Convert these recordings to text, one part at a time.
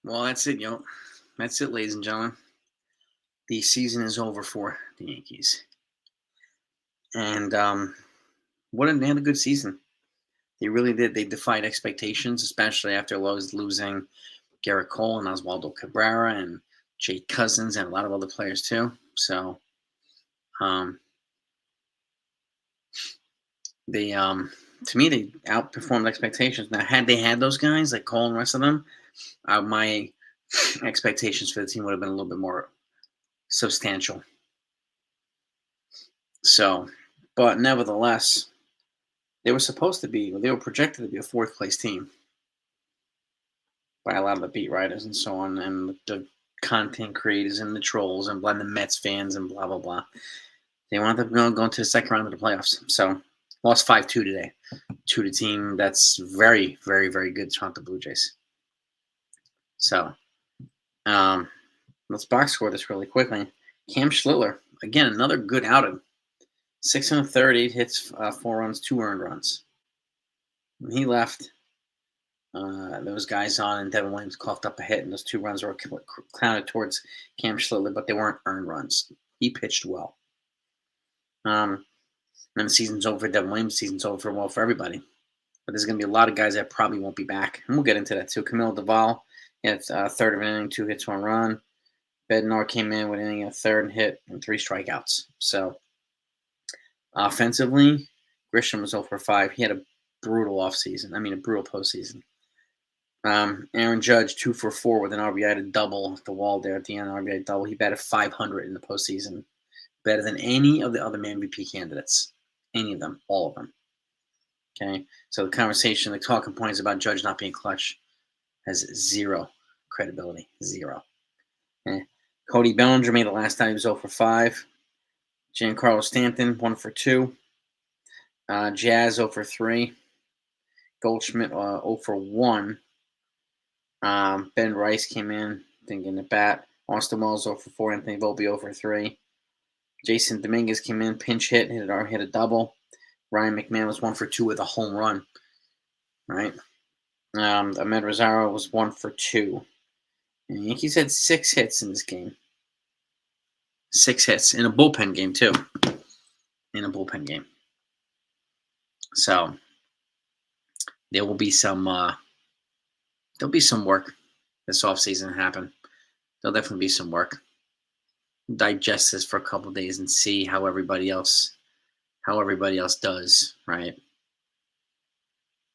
Well, that's it, That's it, ladies and gentlemen. The season is over for the Yankees, and they had a good season. They really did. They defied expectations, especially after losing Garrett Cole and Oswaldo Cabrera and Jake Cousins and a lot of other players too. So, um, they to me they outperformed expectations. Now, had they had those guys like Cole and the rest of them, my expectations for the team would have been a little bit more substantial. So, but nevertheless, they were projected to be a fourth place team by a lot of the beat writers and so on, and the content creators and the trolls and the Mets fans and blah, blah, blah. They wound up going to the second round of the playoffs. So, lost 5-2 today to the team that's very, very, very good, Toronto Blue Jays. So, let's box score this really quickly. Cam Schlittler, again, another good outing. 6 in the third, 8 hits, 4 runs, 2 earned runs. When he left, those guys on, and Devin Williams coughed up a hit, and those 2 runs were counted towards Cam Schlittler, but they weren't earned runs. He pitched well. And the season's over for Devin Williams. Season's over for everybody. But there's going to be a lot of guys that probably won't be back, and we'll get into that too. Camilo Doval had third of an inning, 2 hits, 1 run. Bednar came in with an inning, a third, and hit, and 3 strikeouts. So, offensively, Grisham was 0 for 5. He had a brutal postseason. Aaron Judge, 2 for 4 with an RBI to double off the wall there at the end. RBI double. He batted 500 in the postseason. Better than any of the other MVP candidates. Any of them. All of them. Okay? So the talking points about Judge not being clutch has 0 credibility. 0. Okay? Cody Bellinger made it last time. He was 0 for 5. Giancarlo Stanton, 1 for 2. Jazz, 0 for 3. Goldschmidt, 0 for 1. Ben Rice came in, thinking at bat. Austin Wells, 0 for 4. Anthony Volpe, 0 for 3. Jason Dominguez came in, pinch hit a double. Ryan McMahon was 1 for 2 with a home run. Right? Ahmed Rosario was 1 for 2. And the Yankees had 6 hits in this game. 6 hits in a bullpen game, too. So there will be some work this offseason happen. There'll definitely be some work. Digest this for a couple of days and see how everybody else does, right?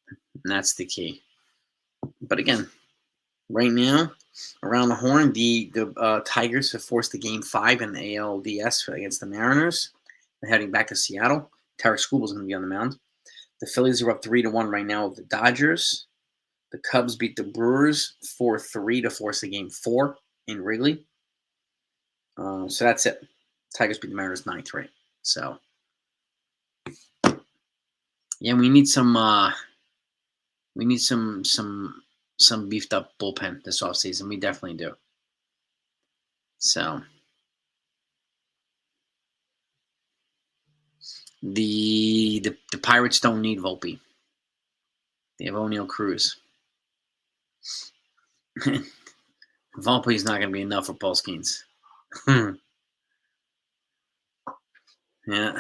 And that's the key. But again, right now, around the horn, the Tigers have forced the Game 5 in the ALDS against the Mariners. They're heading back to Seattle. Tarek Skubal is going to be on the mound. The Phillies are up 3-1 right now with the Dodgers. The Cubs beat the Brewers 4-3 to force the Game 4 in Wrigley. So that's it. Tigers beat the Mariners 9-3. So, yeah, we need some beefed up bullpen this offseason. We definitely do. So, the Pirates don't need Volpe. They have O'Neal Cruz. Volpe's not going to be enough for Paul Skeens. Yeah.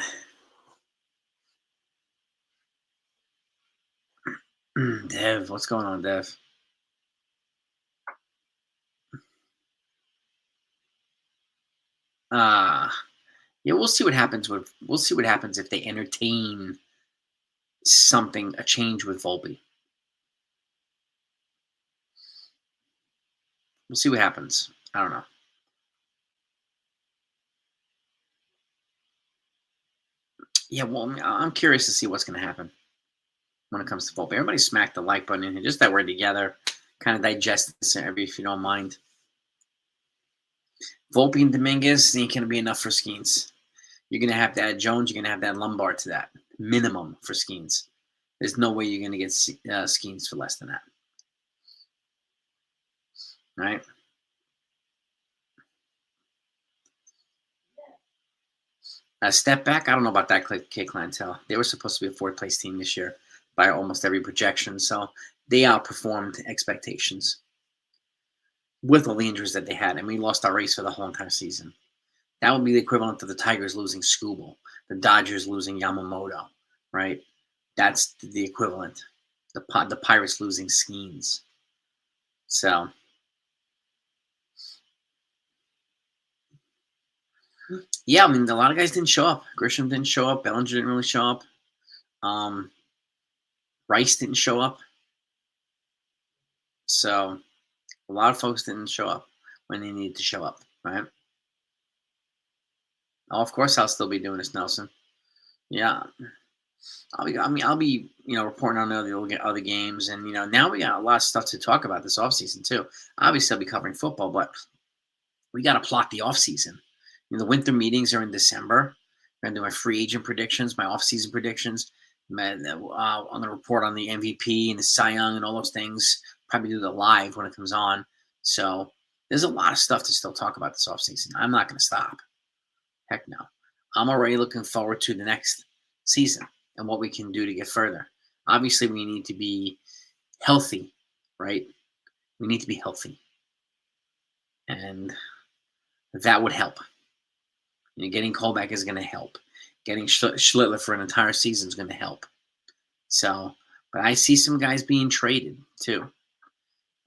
Dev, what's going on, Dev? Yeah, we'll see what happens if they entertain a change with Volpe. We'll see what happens. I don't know. Yeah, well, I'm curious to see what's going to happen when it comes to Volpe. Everybody smack the like button in here, just that we're together, kind of digest this if you don't mind. Volpe and Dominguez ain't going to be enough for Skeens. You're going to have to add Jones. You're going to have to add Lombard to that. Minimum for Skeens. There's no way you're going to get Skeens for less than that. Right? A step back, I don't know about that K clientele. They were supposed to be a fourth-place team this year by almost every projection, so they outperformed expectations. with all the injuries that they had, and we lost our race for the whole entire season. That would be the equivalent to the Tigers losing Skubal, the Dodgers losing Yamamoto, right? That's the equivalent. The Pirates losing Skeens. So, yeah, I mean, a lot of guys didn't show up. Grisham didn't show up. Bellinger didn't really show up. Um, Rice didn't show up. So, a lot of folks didn't show up when they needed to show up, right? Oh, of course, I'll still be doing this, Nelson. Yeah, I'll be, reporting on other games, and now we got a lot of stuff to talk about this offseason too. Obviously, I'll be covering football, but we got to plot the offseason. The winter meetings are in December. I'm gonna do my free agent predictions, my offseason predictions. I'm gonna report on the MVP and the Cy Young and all those things. Probably do the live when it comes on. So there's a lot of stuff to still talk about this offseason. I'm not gonna stop. Heck no. I'm already looking forward to the next season and what we can do to get further. Obviously, we need to be healthy, right? We need to be healthy. And that would help. Getting Cole back is going to help. Getting Schlittler for an entire season is going to help. So, but I see some guys being traded too.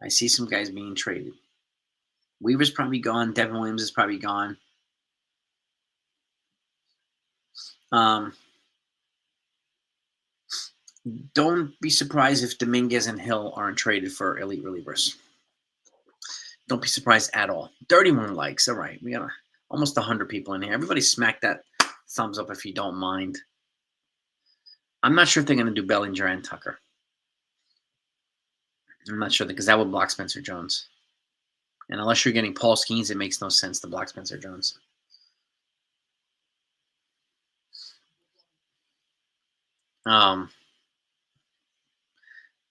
I see some guys being traded. Weaver's probably gone. Devin Williams is probably gone. Don't be surprised if Dominguez and Hill aren't traded for elite relievers. Don't be surprised at all. 31 likes. All right. We got almost 100 people in here. Everybody smack that thumbs up if you don't mind. I'm not sure if they're going to do Bellinger and Tucker. I'm not sure because that would block Spencer Jones. And unless you're getting Paul Skeens, it makes no sense to block Spencer Jones.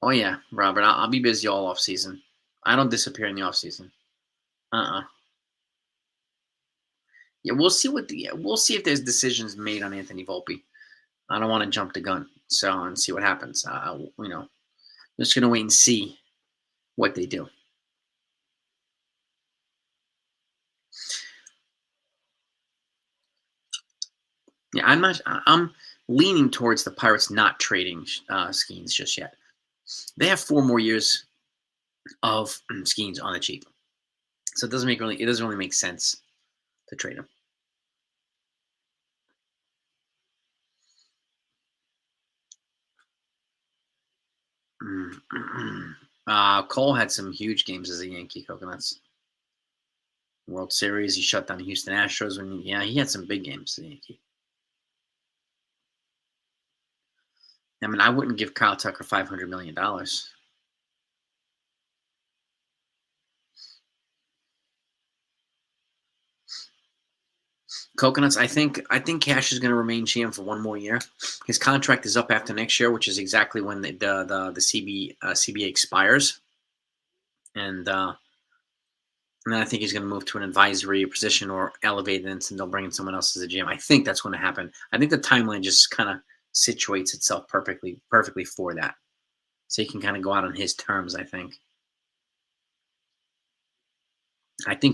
Oh yeah, Robert. I'll be busy all off season. I don't disappear in the off season. Yeah, we'll see we'll see if there's decisions made on Anthony Volpe. I don't want to jump the gun, and see what happens. Just gonna wait and see what they do. Yeah, I'm leaning towards the Pirates not trading Skeens just yet. They have 4 more years of Skeens on the cheap, so it doesn't really make sense to trade him. Cole had some huge games as a Yankee. Coconuts World Series. He shut down the Houston Astros he had some big games as a Yankee. I mean, I wouldn't give Kyle Tucker $500 million. Coconuts, I think Cash is going to remain GM for 1 more year. His contract is up after next year, which is exactly when the CBA expires, and then I think he's going to move to an advisory position or elevate it, and they'll bring in someone else as a GM. I think that's going to happen. I think the timeline just kind of situates itself perfectly for that, so he can kind of go out on his terms. I think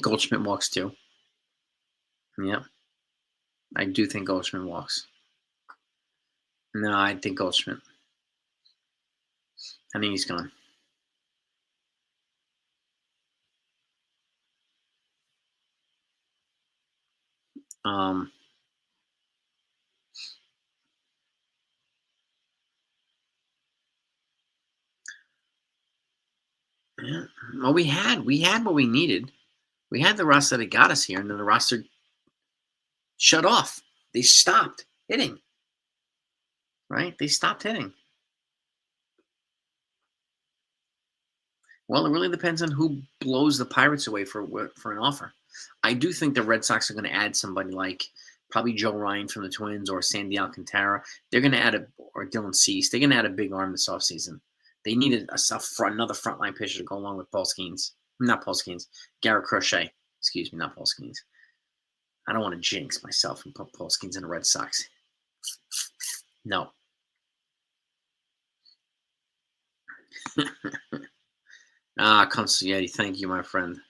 Goldschmidt walks too. Yeah. I do think Goldschmidt walks. No, I think Goldschmidt. I think he's gone. Yeah. Well, we had what we needed. We had the roster that got us here, and then the roster shut off. They stopped hitting. Right? They stopped hitting. Well, it really depends on who blows the Pirates away for an offer. I do think the Red Sox are going to add somebody like probably Joe Ryan from the Twins or Sandy Alcantara. They're going to add or Dylan Cease. They're going to add a big arm this offseason. They needed another frontline pitcher to go along with Paul Skeens. Not Paul Skeens. Garrett Crochet. Excuse me, not Paul Skeens. I don't want to jinx myself and put Paul Skeens in the Red Sox. No. Consigliere, thank you, my friend.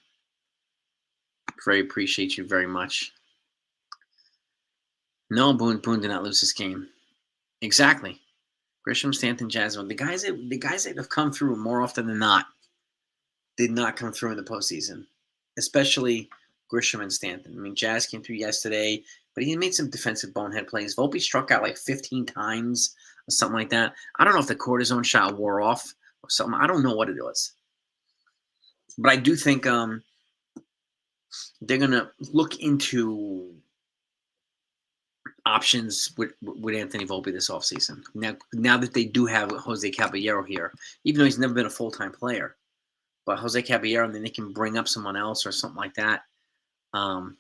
Very appreciate you very much. No, Boone did not lose this game. Exactly. Grisham, Stanton, Jasmine. The guys that have come through more often than not did not come through in the postseason, especially Grisham and Stanton. I mean, Jazz came through yesterday, but he made some defensive bonehead plays. Volpe struck out like 15 times or something like that. I don't know if the cortisone shot wore off or something. I don't know what it was. But I do think they're going to look into options with Anthony Volpe this offseason. Now that they do have Jose Caballero here, even though he's never been a full-time player. But Jose Caballero, and then they can bring up someone else or something like that. No,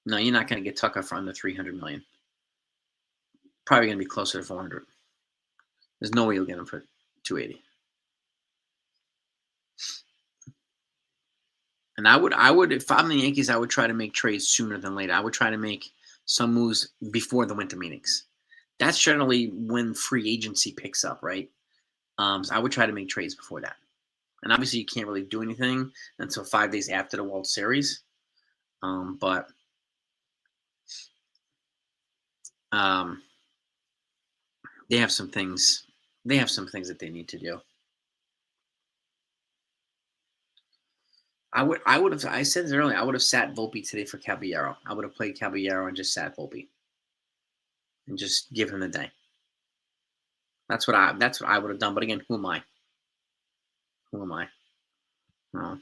you're not going to get Tucker for under $300 million. Probably going to be closer to 400. There's no way you'll get him for 280. And I would, if I'm the Yankees, I would try to make trades sooner than later. I would try to make some moves before the winter meetings. That's generally when free agency picks up, right? So I would try to make trades before that. And obviously, you can't really do anything until 5 days after the World Series. But they have some things. They have some things that they need to do. I said this earlier. I would have sat Volpe today for Caballero. I would have played Caballero and just sat Volpe, and just give him the day. That's what I would have done. But again, who am I? Who am I? No.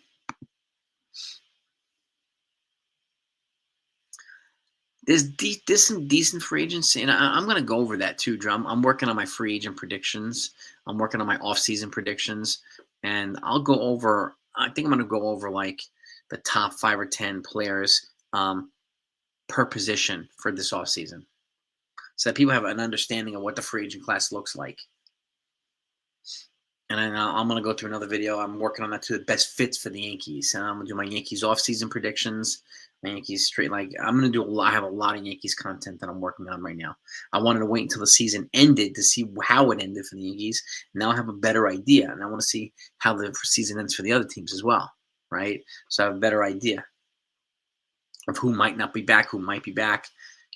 There's some decent free agents, and I'm going to go over that too, Drew. I'm working on my free agent predictions. I'm working on my off-season predictions, and I'll go over. I think I'm going to go over like the top 5 or 10 players per position for this offseason, so that people have an understanding of what the free agent class looks like. And I'm going to go through another video. I'm working on that too, the best fits for the Yankees. And I'm going to do my Yankees off-season predictions, my Yankees straight. Like, I'm going to do a lot. I have a lot of Yankees content that I'm working on right now. I wanted to wait until the season ended to see how it ended for the Yankees. Now I have a better idea. And I want to see how the season ends for the other teams as well, right? So I have a better idea of who might not be back, who might be back.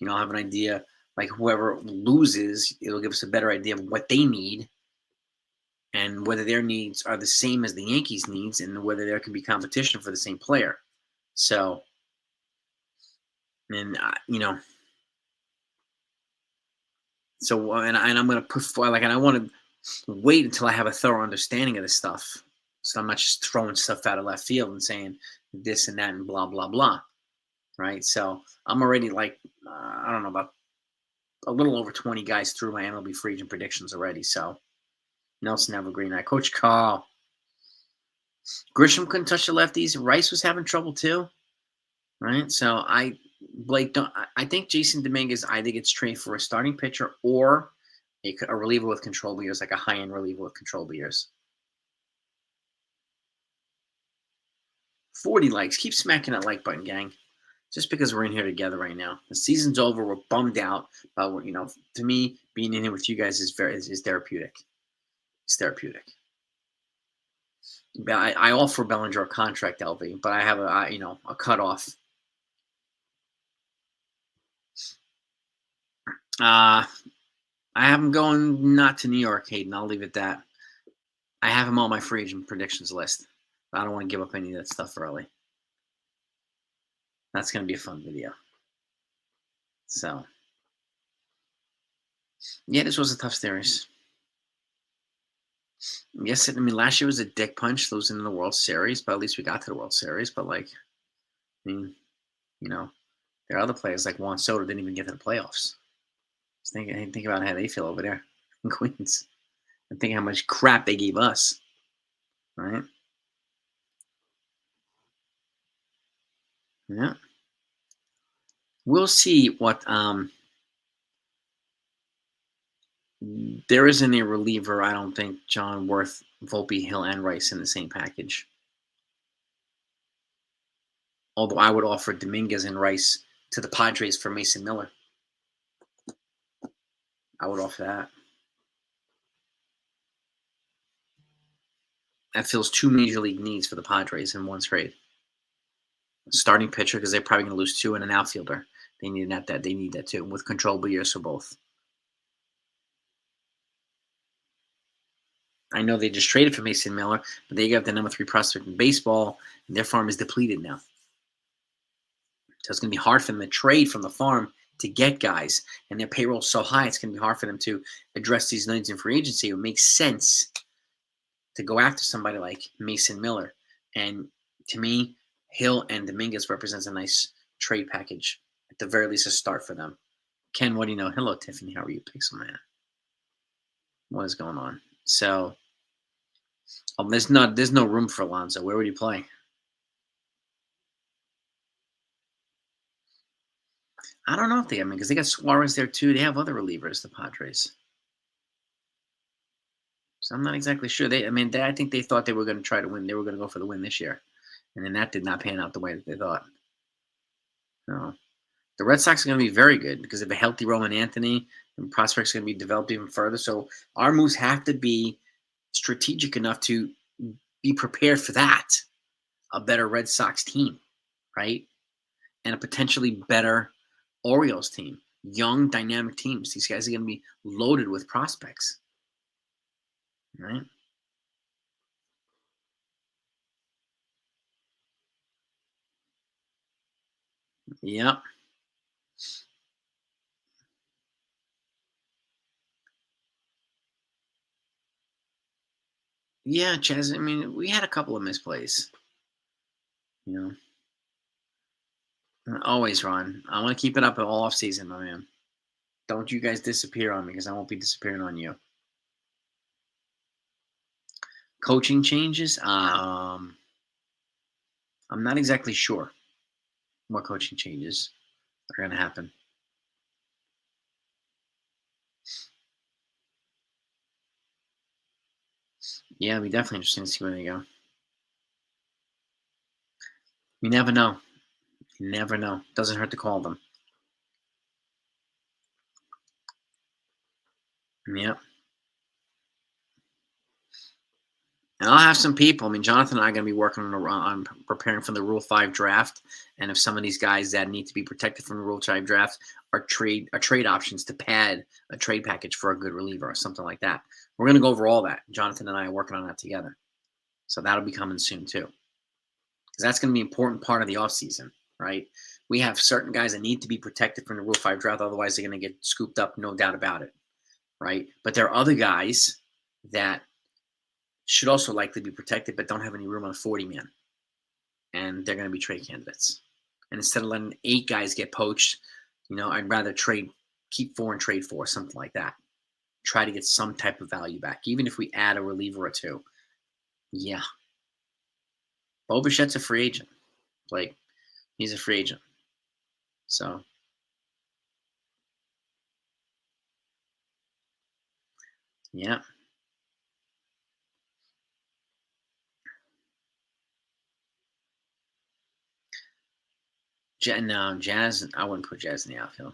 I'll have an idea. Like, whoever loses, it'll give us a better idea of what they need, and whether their needs are the same as the Yankees' needs, and whether there can be competition for the same player. So, and so and I'm going to put forward, and I want to wait until I have a thorough understanding of this stuff, so I'm not just throwing stuff out of left field and saying this and that and blah blah blah, right? So I'm already I don't know, about a little over 20 guys through my MLB free agent predictions already. So. Nelson, have a great night. Coach Carl. Grisham couldn't touch the lefties. Rice was having trouble too. Right? So I think Jason Dominguez either gets traded for a starting pitcher or a reliever with control years, like a high-end reliever with control years. 40 likes. Keep smacking that like button, gang. Just because we're in here together right now. The season's over. We're bummed out. But, to me, being in here with you guys is therapeutic. It's therapeutic. I offer Bellinger a contract, LV, but I have a cutoff. I have him going not to New York, Hayden. I'll leave it at that. I have him on my free agent predictions list. But I don't want to give up any of that stuff early. That's going to be a fun video. So, yeah, this was a tough series. Yes, last year was a dick punch losing in the World Series, but at least we got to the World Series. But there are other players like Juan Soto didn't even get to the playoffs. Just think about how they feel over there in Queens, and think how much crap they gave us, right? Yeah, we'll see what. There isn't a reliever, I don't think, John, worth Volpe, Hill, and Rice in the same package. Although I would offer Dominguez and Rice to the Padres for Mason Miller. I would offer that. That fills 2 major league needs for the Padres in one trade. Starting pitcher because they're probably going to lose 2 and an outfielder. They need that. They need that too with controllable years for both. I know they just traded for Mason Miller, but they got the number 3 prospect in baseball, and their farm is depleted now. So it's going to be hard for them to trade from the farm to get guys, and their payroll's so high, it's going to be hard for them to address these needs in free agency. It makes sense to go after somebody like Mason Miller. And to me, Hill and Dominguez represents a nice trade package. At the very least, a start for them. Ken, what do you know? Hello, Tiffany. How are you, Pixel Man? What is going on? So, there's no room for Alonso. Where would you play? I don't know if they have, because they got Suarez there too. They have other relievers, the Padres. So I'm not exactly sure. I think they thought they were going to try to win. They were going to go for the win this year, and then that did not pan out the way that they thought. No, the Red Sox are going to be very good because of a healthy Roman Anthony, and prospects are going to be developed even further. So our moves have to be strategic enough to be prepared for that. A better Red Sox team, right? And a potentially better Orioles team. Young, dynamic teams. These guys are going to be loaded with prospects, right? Yep. Yeah, Chaz. I mean, we had a couple of misplays. You know, always, Ron. I want to keep it up all off season, my man. Don't you guys disappear on me because I won't be disappearing on you. Coaching changes. I'm not exactly sure what coaching changes are going to happen. Yeah, it'll be definitely interesting to see where they go. You never know. You never know. Doesn't hurt to call them. Yep. And I'll have some people. I mean, Jonathan and I are going to be working on preparing for the Rule 5 draft. And if some of these guys that need to be protected from the Rule 5 draft are trade options to pad a trade package for a good reliever or something like that. We're going to go over all that. Jonathan and I are working on that together. So that'll be coming soon too. Because that's going to be an important part of the offseason, right? We have certain guys that need to be protected from the Rule 5 draft. Otherwise, they're going to get scooped up, no doubt about it, right? But there are other guys that should also likely be protected, but don't have any room on a 40-man. And they're going to be trade candidates. And instead of letting 8 guys get poached, I'd rather keep 4 and trade 4, something like that. Try to get some type of value back, even if we add a reliever or 2. Yeah. Bo Bichette's a free agent. Like, he's a free agent. So, yeah. No, Jazz, I wouldn't put Jazz in the outfield.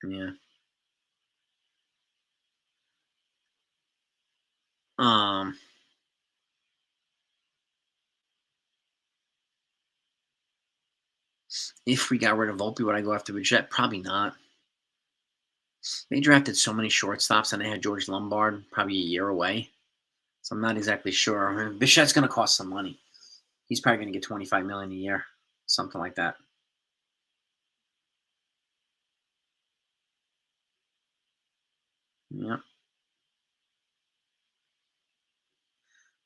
Yeah. If we got rid of Volpe, would I go after Bichette? Probably not. They drafted so many shortstops, and they had George Lombard probably a year away. So I'm not exactly sure. I mean, Bichette's going to cost some money. He's probably going to get $25 million a year, something like that. Yeah.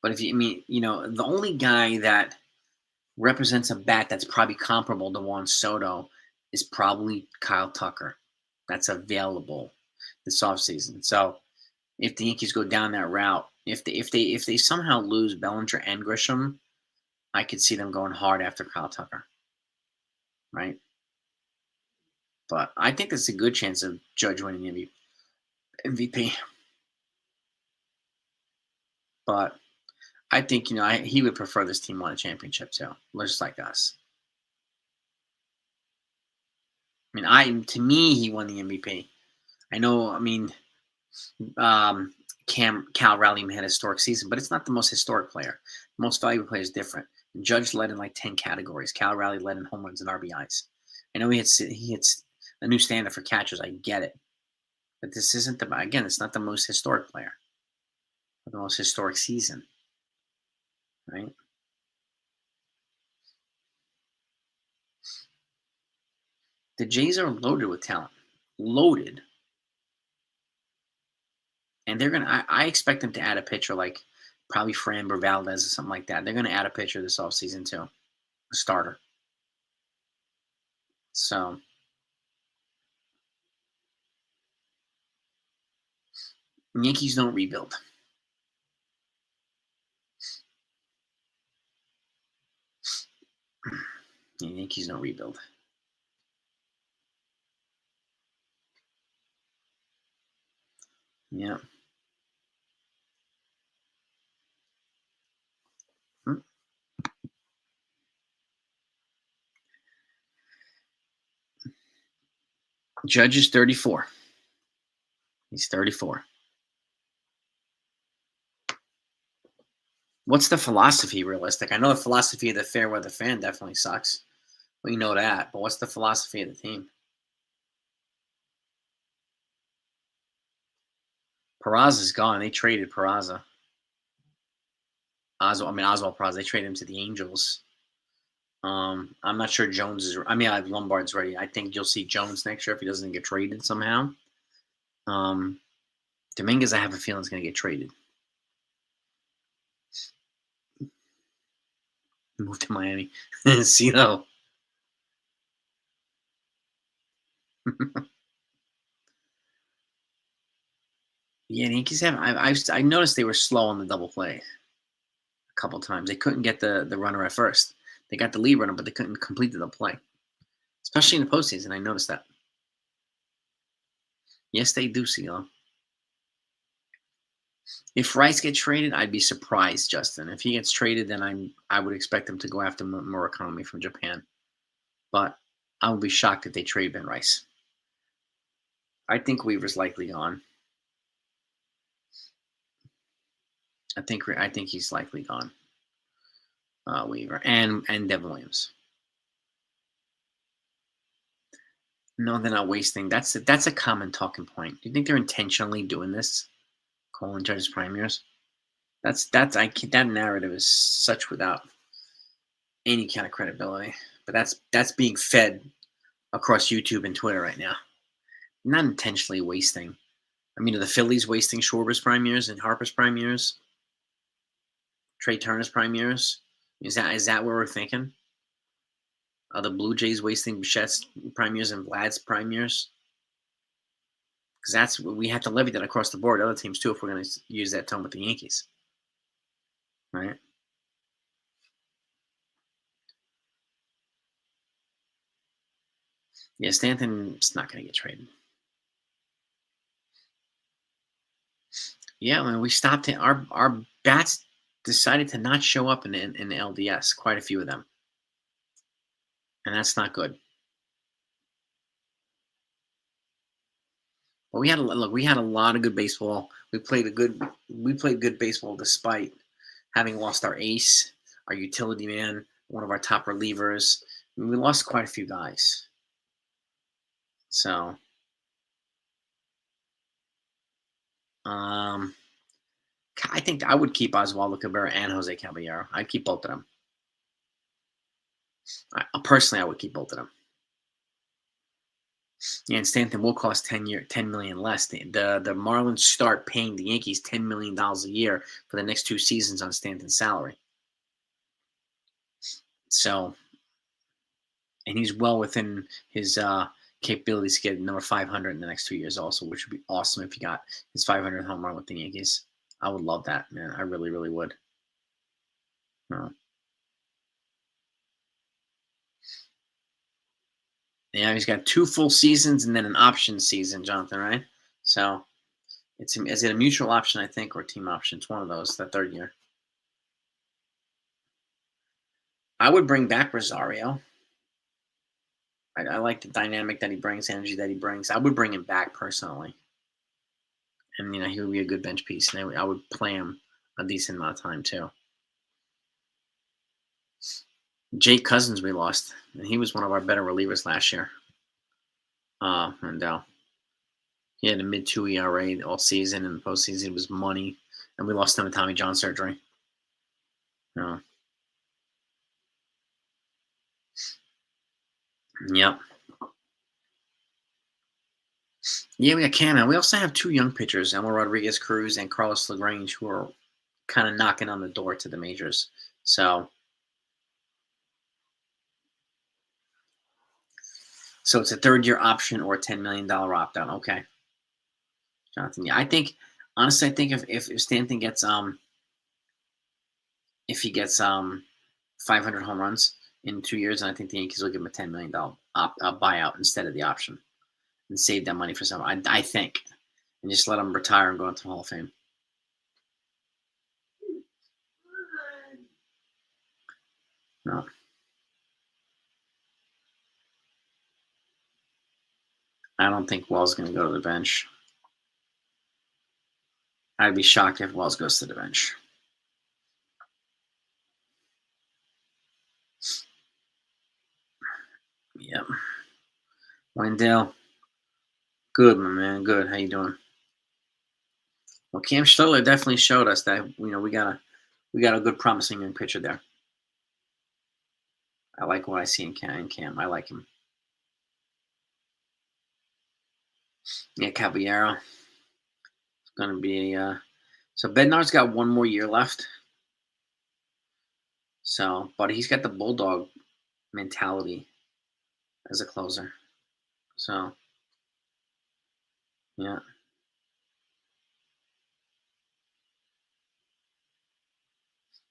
But if the only guy that represents a bat that's probably comparable to Juan Soto is probably Kyle Tucker. That's available this offseason. So if the Yankees go down that route, if they somehow lose Bellinger and Grisham, I could see them going hard after Kyle Tucker. Right? But I think there's a good chance of Judge winning MVP. But I think he would prefer this team won a championship too, just like us. I mean, to me, he won the MVP. I know. I mean, Cal Raleigh had a historic season, but it's not the most historic player. The most valuable player is different. Judge led in like 10 categories. Cal Raleigh led in home runs and RBIs. I know he hits a new standard for catchers. I get it. But this isn't again, it's not the most historic player. The most historic season, right? The Jays are loaded with talent. Loaded. And they're gonna I expect them to add a pitcher like probably Framber Valdez or something like that. They're gonna add a pitcher this offseason too. A starter. So Yankees don't rebuild. Yankees don't rebuild. Yeah. Hmm. Judge is 34. He's 34. What's the philosophy realistic? I know the philosophy of the fair weather fan definitely sucks. We know that. But what's the philosophy of the team? Peraza's gone. They traded Peraza. Oswald Peraza. They traded him to the Angels. I'm not sure Jones is. I mean, I have Lombard's ready. I think you'll see Jones next year if he doesn't get traded somehow. Dominguez, I have a feeling is going to get traded. Move to Miami. See though. Yeah, the Yankees have. I noticed they were slow on the double play a couple times. They couldn't get the runner at first. They got the lead runner, but they couldn't complete the play. Especially in the postseason, I noticed that. Yes, they do, CeeLo. If Rice gets traded, I'd be surprised, Justin. If he gets traded, then I would expect them to go after Murakami from Japan. But I would be shocked if they trade Ben Rice. I think Weaver's likely gone. I think he's likely gone. Weaver and Devin Williams. No, they're not wasting. That's a common talking point. Do you think they're intentionally doing this? Calling Judge's prime years. That narrative is such without any kind of credibility. But that's being fed across YouTube and Twitter right now. Not intentionally wasting. I mean, are the Phillies wasting Schwarber's prime years and Harper's prime years? Trey Turner's prime years? Is that what we're thinking? Are the Blue Jays wasting Bichette's prime years and Vlad's prime years? Because that's we have to levy that across the board. Other teams too, if we're going to use that tone with the Yankees, right? Yeah, Stanton's not going to get traded. Yeah, when we stopped it, our bats decided to not show up in the LDS. Quite a few of them, and that's not good. But we had a lot of good baseball. We played good baseball despite having lost our ace, our utility man, one of our top relievers. I mean, we lost quite a few guys. So, I think I would keep Oswaldo Cabrera and Jose Caballero. I'd keep both of them. Personally, I would keep both of them. Yeah, and Stanton will cost $10 million less. The Marlins start paying the Yankees $10 million a year for the next 2 seasons on Stanton's salary. So, and he's well within his capabilities to get number 500 in the next 2 years also, which would be awesome if he got his 500th home run with the Yankees. I would love that, man. I really, really would. Yeah, he's got 2 full seasons and then an option season, Jonathan, right? So, is it a mutual option, I think, or a team option? It's one of those, the 3rd year. I would bring back Rosario. I like the dynamic that he brings, energy that he brings. I would bring him back personally. And, he would be a good bench piece. And I would play him a decent amount of time, too. Jake Cousins we lost, and he was one of our better relievers last year. And he had a mid-2 ERA all season, and the postseason it was money, and we lost him to Tommy John surgery. Yep. Yeah, we got Canada. We also have two young pitchers, Emil Rodriguez Cruz and Carlos LaGrange, who are kind of knocking on the door to the majors. So it's a third-year option or a $10 million opt-out. Okay, Jonathan. Yeah, honestly, I think if Stanton gets if he gets 500 home runs in 2 years, and I think the Yankees will give him a $10 million buyout instead of the option and save that money for someone. I think, and just let him retire and go into the Hall of Fame. No. I don't think Wells going to go to the bench. I'd be shocked if Wells goes to the bench. Yep. Wendell. Good, my man. Good. How you doing? Well, Cam Stutler definitely showed us that we got a good promising young pitcher there. I like what I see in Cam. I like him. Yeah, Caballero. It's gonna be so Bednar's got one more year left. So, but he's got the bulldog mentality as a closer. So, yeah.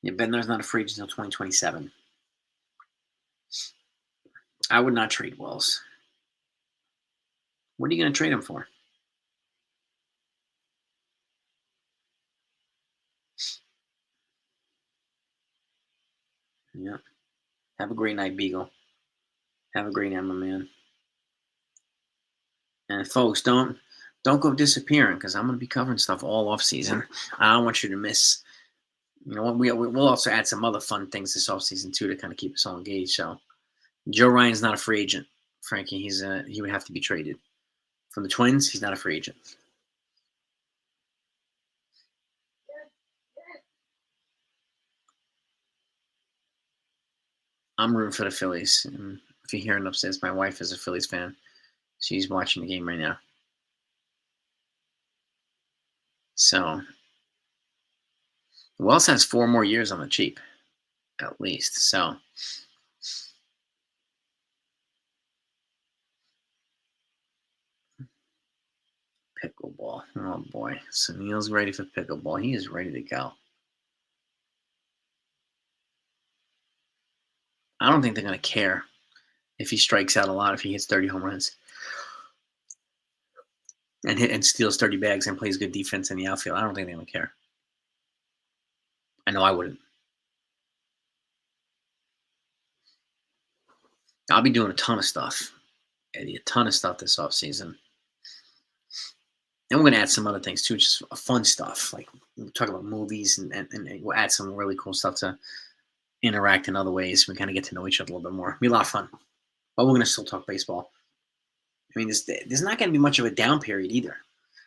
Yeah, Bednar's not a free agent until 2027. I would not trade Wells. What are you going to trade him for? Yeah. Have a great night, Beagle. Have a great night, my man. And folks, don't go disappearing because I'm going to be covering stuff all off season. I don't want you to miss. You know what? We'll also add some other fun things this off season too to kind of keep us all engaged. So, Joe Ryan's not a free agent, Frankie. He would have to be traded from the Twins. He's not a free agent. I'm rooting for the Phillies. And if you're hearing upstairs, my wife is a Phillies fan. She's watching the game right now. So, Wells has 4 more years on the cheap, at least. So, pickleball. Oh boy. So Neil's ready for pickleball. He is ready to go. I don't think they're going to care if he strikes out a lot, if he hits 30 home runs and steals 30 bags and plays good defense in the outfield. I don't think they're going to care. I know I wouldn't. I'll be doing a ton of stuff, Eddie, a ton of stuff this offseason. And we're going to add some other things too, just fun stuff. Like we'll talk about movies and we'll add some really cool stuff to interact in other ways. We kind of get to know each other a little bit more. It'll be a lot of fun. But we're going to still talk baseball. I mean, there's not going to be much of a down period either,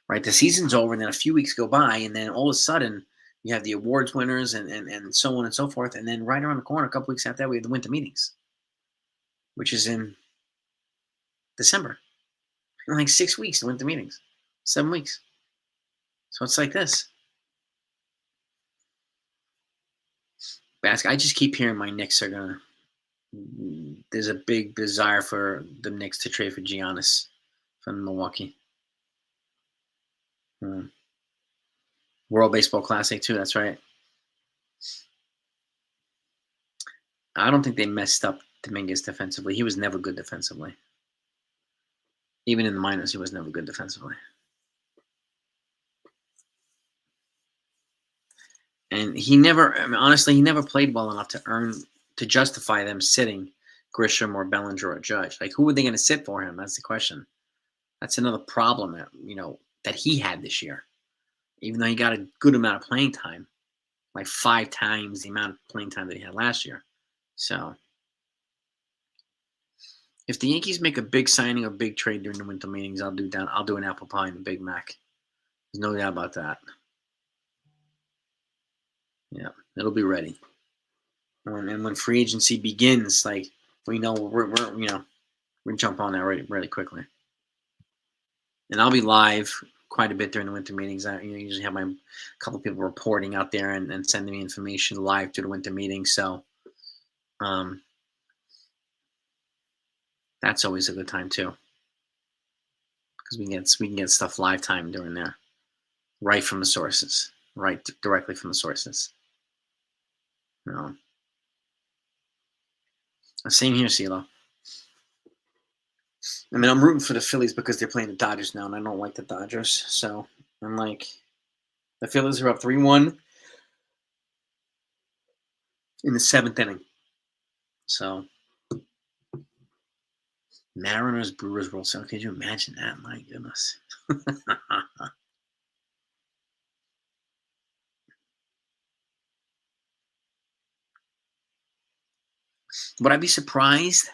right? The season's over, and then a few weeks go by, and then all of a sudden you have the awards winners and so on and so forth. And then right around the corner, a couple weeks after that, we have the winter meetings, which is in December. In like 6 weeks, the winter meetings, 7 weeks. So it's like this. I just keep hearing my Knicks are going to. There's a big desire for the Knicks to trade for Giannis from Milwaukee. World Baseball Classic too. That's right. I don't think they messed up Dominguez defensively. He was never good defensively. Even in the minors, he was never good defensively. And he never, honestly, he never played well enough to justify them sitting Grisham or Bellinger or Judge. Like, who are they going to sit for him? That's the question. That's another problem that he had this year. Even though he got a good amount of playing time, like 5 times the amount of playing time that he had last year. So, If the Yankees make a big signing or big trade during the winter meetings, I'll do an apple pie and a Big Mac. There's no doubt about that. Yeah, it'll be ready. And when free agency begins, like we know we're jump on that really quickly. And I'll be live quite a bit during the winter meetings. I usually have my couple people reporting out there and sending me information live to the winter meetings. So that's always a good time too, because we can get stuff live time during there, right from the sources, right directly from the sources. Same here, CeeLo. I mean, I'm rooting for the Phillies because they're playing the Dodgers now, and I don't like the Dodgers. So I'm like, the Phillies are up 3-1 in the 7th inning. So Mariners Brewers World Series. Could you imagine that? My goodness. Would I be surprised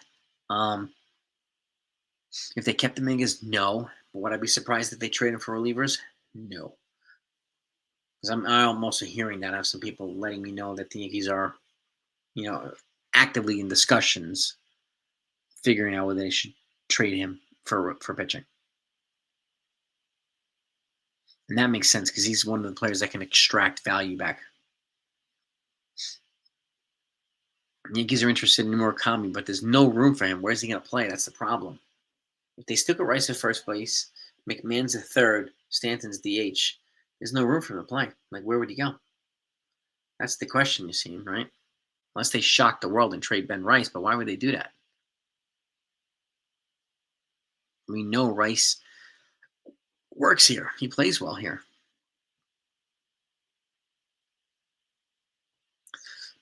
if they kept the Mingus? No. But would I be surprised if they traded for relievers? No. Because I'm also hearing that. I have some people letting me know that the Yankees are, actively in discussions, figuring out whether they should trade him for pitching. And that makes sense because he's one of the players that can extract value back. The Yankees are interested in Murakami, but there's no room for him. Where's he going to play? That's the problem. If they stick with Rice at first base, McMahon's at third, Stanton's DH, there's no room for him to play. Like, where would he go? That's the question, you see, right? Unless they shock the world and trade Ben Rice, but why would they do that? We know Rice works here. He plays well here.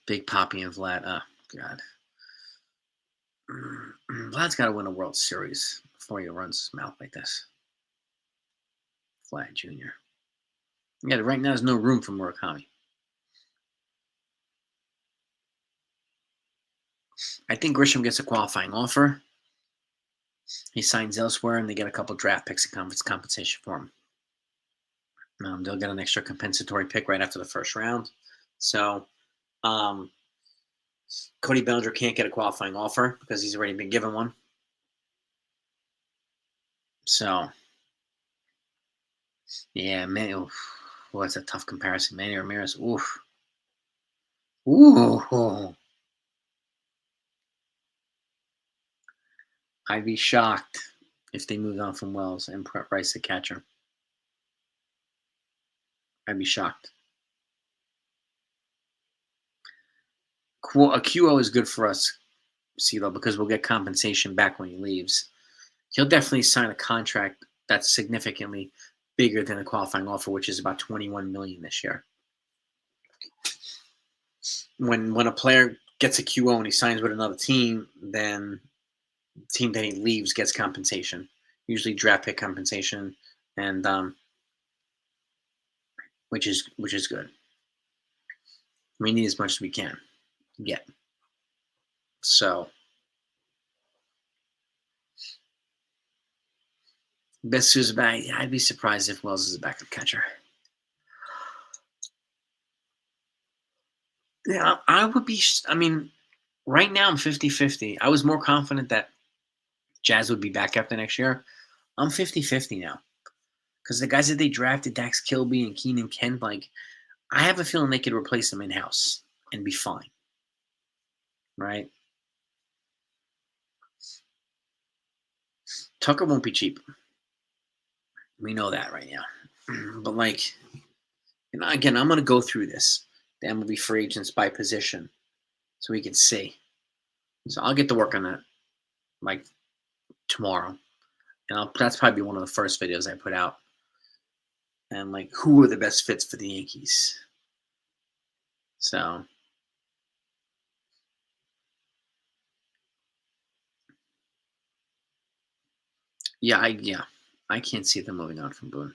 Big Poppy and Vlad. Oh, God. Vlad's got to win a World Series before he runs his mouth like this. Vlad Jr. Yeah, right now there's no room for Murakami. I think Grisham gets a qualifying offer. He signs elsewhere, and they get a couple draft picks and compensation for him. They'll get an extra compensatory pick right after the first round. So Cody Bellinger can't get a qualifying offer because he's already been given one. So, yeah, man, well, that's a tough comparison. Manny Ramirez, oof. Ooh. I'd be shocked if they moved on from Wells and put Rice the catcher. I'd be shocked. A QO is good for us, CeeLo, because we'll get compensation back when he leaves. He'll definitely sign a contract that's significantly bigger than a qualifying offer, which is about $21 million this year. When a player gets a QO and he signs with another team, then the team that he leaves gets compensation, usually draft pick compensation, and which is good. We need as much as we can get. So best who's back. I'd be surprised if Wells is a backup catcher. Yeah, I would be. I mean, right now I'm 50-50. I was more confident that Jazz would be back after next year. I'm 50-50 now. Because the guys that they drafted, Dax Kilby and Keenan Kent, like, I have a feeling they could replace them in-house and be fine. Right? Tucker won't be cheap. We know that right now. But, like, again, I'm going to go through this. The MLB free agents by position so we can see. So I'll get to work on that, like, tomorrow. And that's probably one of the first videos I put out. And, like, who are the best fits for the Yankees? So, yeah, I can't see them moving on from Boone.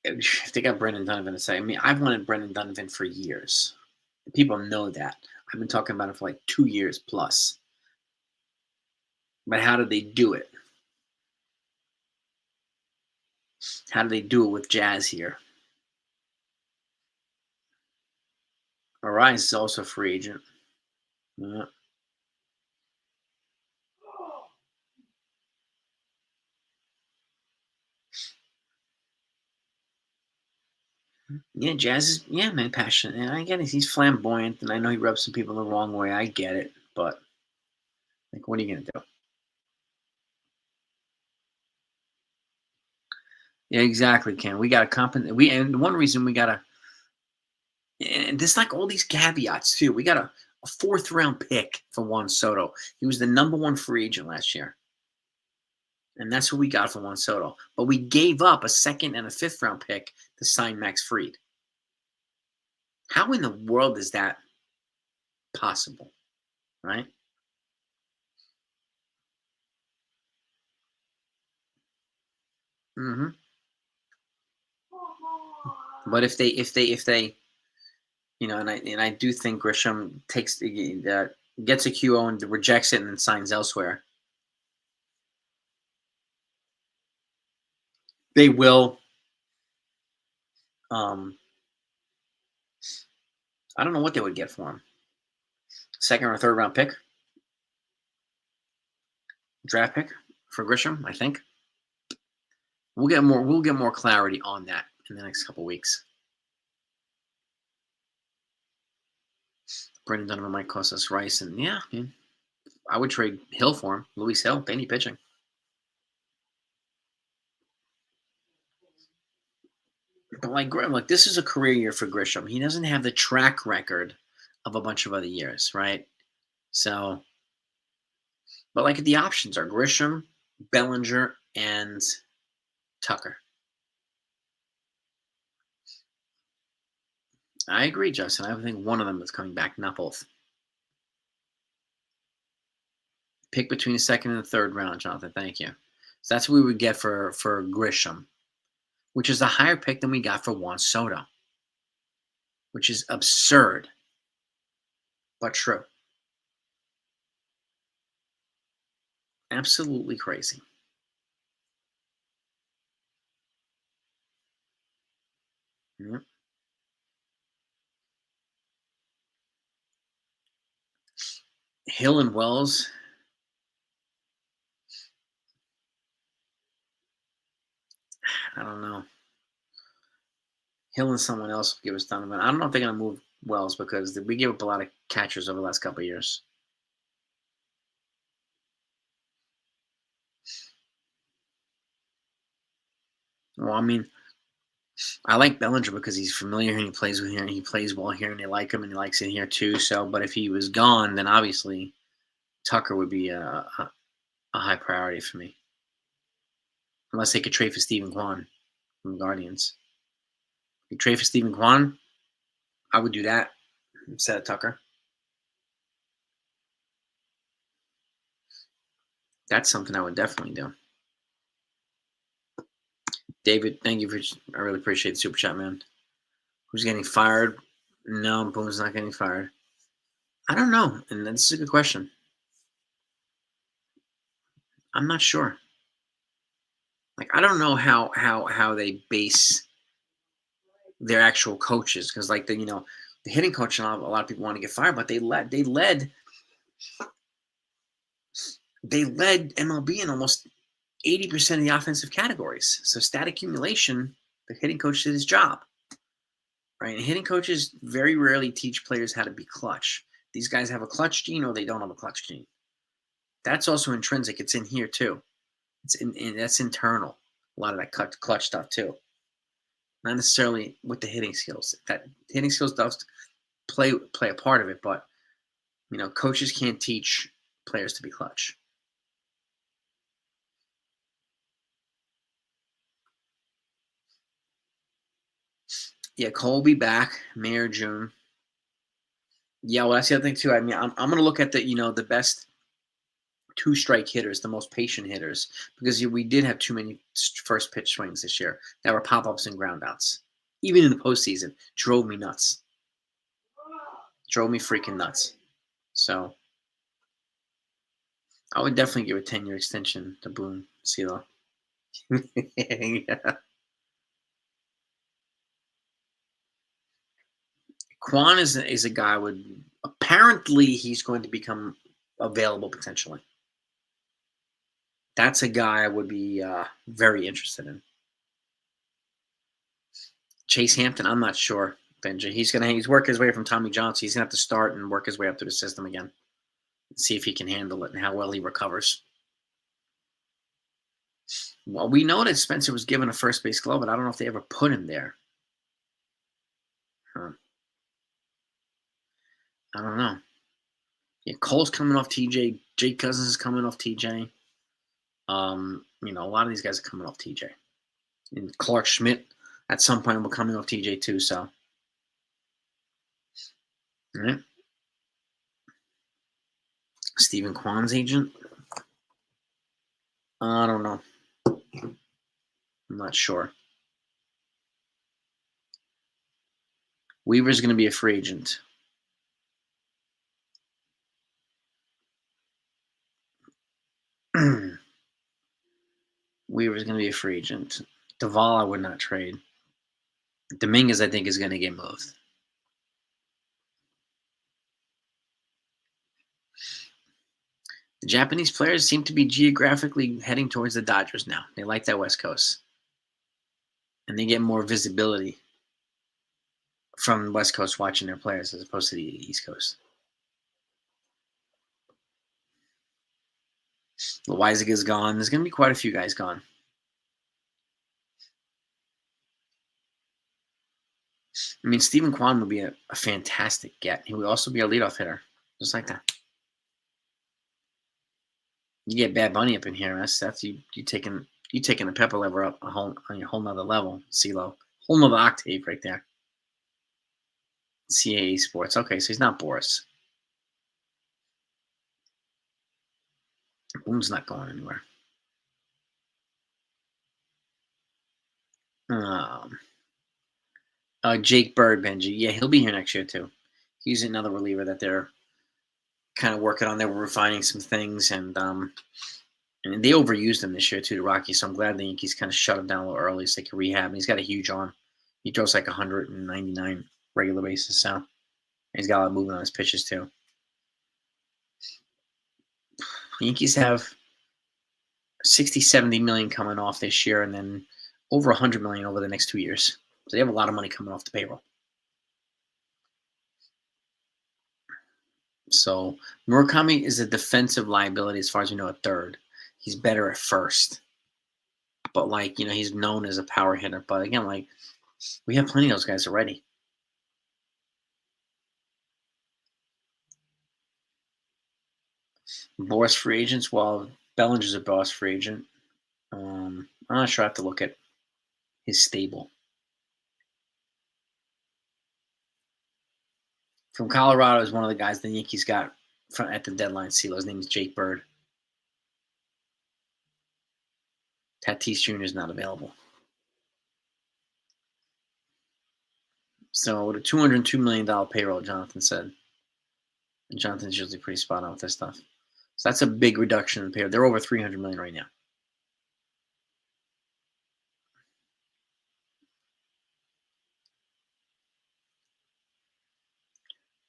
If they got Brendan Donovan to say, I mean, I've wanted Brendan Donovan for years. People know that. I've been talking about it for like 2 years plus. But how did they do it? How do they do it with Jazz here? Arias is also a free agent. Yeah. Yeah, Jazz is man, passionate. And I get it. He's flamboyant, and I know he rubs some people the wrong way. I get it, but like, what are you gonna do? Yeah, exactly, Ken. We got to compensate. And one reason we got to, and there's like all these caveats too. We got a fourth round pick for Juan Soto. He was the number one free agent last year, and that's what we got for Juan Soto. But we gave up a second and a fifth round pick to sign Max Fried. How in the world is that possible, right? hmm But if they, and I do think Grisham gets a QO and rejects it and then signs elsewhere. They will. Um, I don't know what they would get for him. Second or third round pick, draft pick for Grisham. I think we'll get more. We'll get more clarity on that in the next couple weeks. Brendan Donovan might cost us Rice, and yeah, man, I would trade Hill for him. Luis Hill, they need pitching. But like this is a career year for Grisham. He doesn't have the track record of a bunch of other years, right? So, but like the options are Grisham, Bellinger, and Tucker. I agree, Justin. I think one of them is coming back, not both. Pick between the second and the third round, Jonathan. Thank you. So that's what we would get for Grisham, which is a higher pick than we got for Juan Soto, which is absurd, but true. Absolutely crazy. Yep. Hill and Wells. I don't know. Hill and someone else will give us Donovan. I don't know if they're going to move Wells because we gave up a lot of catchers over the last couple of years. Well, I mean, I like Bellinger because he's familiar and he plays with here and he plays well here and they like him and he likes it here too. So, but if he was gone, then obviously Tucker would be a high priority for me. Unless they could trade for Stephen Kwan from Guardians. If you trade for Stephen Kwan, I would do that instead of Tucker. That's something I would definitely do. David, thank you for. I really appreciate the super chat, man. Who's getting fired? No, Boone's not getting fired. I don't know, and this is a good question. I'm not sure. Like, I don't know how they base their actual coaches because, like, the hitting coach and a lot of people want to get fired, but they led MLB in almost 80% of the offensive categories. So stat accumulation, the hitting coach did his job. Right? And hitting coaches very rarely teach players how to be clutch. These guys have a clutch gene or they don't have a clutch gene. That's also intrinsic. It's in here too. That's internal. A lot of that clutch stuff too. Not necessarily with the hitting skills. That hitting skills does play a part of it, but coaches can't teach players to be clutch. Yeah, Cole will be back May or June. Yeah, well, that's the other thing too. I mean, I'm going to look at the best two-strike hitters, the most patient hitters, because we did have too many first pitch swings this year that were pop-ups and groundouts. Even in the postseason, drove me nuts. Drove me freaking nuts. So I would definitely give a 10-year extension to Boone CeeLo. Yeah. Quan is a guy would apparently he's going to become available potentially. That's a guy I would be very interested in. Chase Hampton, I'm not sure. Benji, he's work his way from Tommy Johnson. He's gonna have to start and work his way up through the system again. See if he can handle it and how well he recovers. Well, we know that Spencer was given a first base glove, but I don't know if they ever put him there. Huh. I don't know. Yeah, Cole's coming off TJ. Jake Cousins is coming off TJ. A lot of these guys are coming off TJ. And Clark Schmidt at some point will be coming off TJ too. So, yeah. Stephen Kwan's agent. I don't know. I'm not sure. Weaver's going to be a free agent. Weaver's going to be a free agent. Duvall, I would not trade. Dominguez, I think, is going to get moved. The Japanese players seem to be geographically heading towards the Dodgers now. They like that West Coast. And they get more visibility from the West Coast watching their players as opposed to the East Coast. Loizaga's gone. There's going to be quite a few guys gone. I mean, Stephen Kwan would be a fantastic get. He would also be a leadoff hitter, just like that. You get Bad Bunny up in here. That's you taking the pepper level up on a whole nother level. CeeLo, whole nother octave right there. CAA Sports. Okay, so he's not Boris. Boone's not going anywhere. Jake Bird, Benji. Yeah, he'll be here next year too. He's another reliever that they're kind of working on. They were refining some things, and they overused him this year too, the Rockies. So I'm glad the Yankees kind of shut him down a little early so they could rehab. And he's got a huge arm. He throws like 199 regular bases, so he's got a lot of movement on his pitches too. The Yankees have 60, 70 million coming off this year, and then over 100 million over the next 2 years. So they have a lot of money coming off the payroll. So Murakami is a defensive liability as far as we know at third. He's better at first. But he's known as a power hitter. But again, we have plenty of those guys already. Boris free agents, well, Bellinger's a Boris free agent. I'm not sure. I have to look at his stable. From Colorado is one of the guys the Yankees got at the deadline. CeeLo. His name is Jake Bird. Tatis Jr. is not available. So with a $202 million payroll, Jonathan said. And Jonathan's usually pretty spot on with this stuff. So that's a big reduction in payroll. They're over $300 million right now.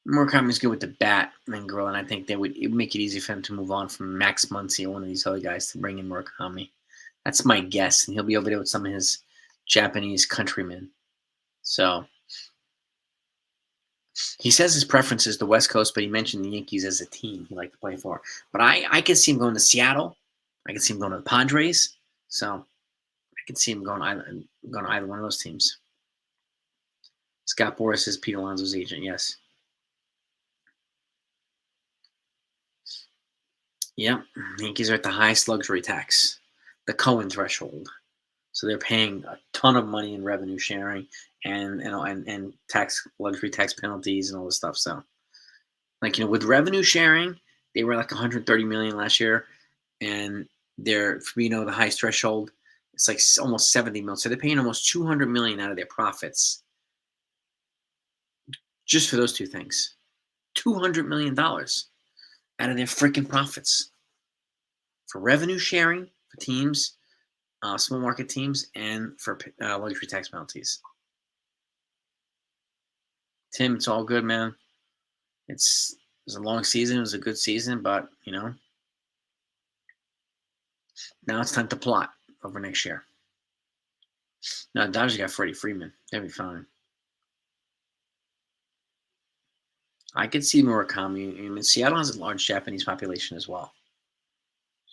Murakami's good with the bat and grill, and I think it would make it easy for him to move on from Max Muncy or one of these other guys to bring in Murakami. That's my guess, and he'll be over there with some of his Japanese countrymen. So he says his preference is the West Coast, but he mentioned the Yankees as a team he'd like to play for. But I could see him going to Seattle. I could see him going to the Padres. So I could see him going to either one of those teams. Scott Boras is Pete Alonso's agent, yes. Yep, Yankees are at the highest luxury tax, the Cohen threshold. So they're paying a ton of money in revenue sharing and luxury tax penalties and all this stuff. So, with revenue sharing, they were like 130 million last year, and they're the highest threshold. It's like almost 70 million. So they're paying almost 200 million out of their profits just for those two things. $200 million out of their freaking profits for revenue sharing for teams, small market teams, and for luxury tax penalties. Tim, it's all good, man. It was a long season. It was a good season, but, now it's time to plot over next year. Now, Dodgers got Freddie Freeman. They'll be fine. I could see Murakami. I mean, Seattle has a large Japanese population as well.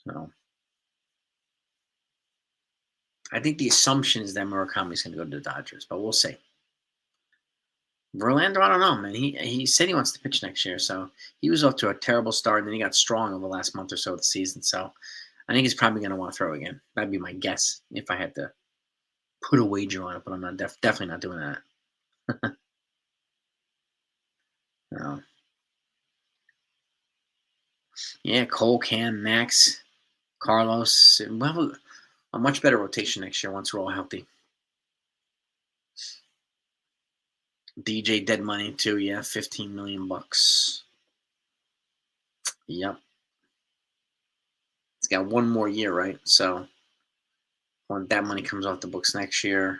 So I think the assumption is that Murakami's going to go to the Dodgers, but we'll see. Verlander, I don't know, man. He said he wants to pitch next year, so he was off to a terrible start, and then he got strong over the last month or so of the season. So I think he's probably going to want to throw again. That'd be my guess if I had to put a wager on it, but I'm not definitely not doing that. No. Yeah, Cole, Cam, Max, Carlos. We'll have a much better rotation next year once we're all healthy. DJ dead money too, yeah, $15 million. Yep. It's got one more year, right? So when that money comes off the books next year.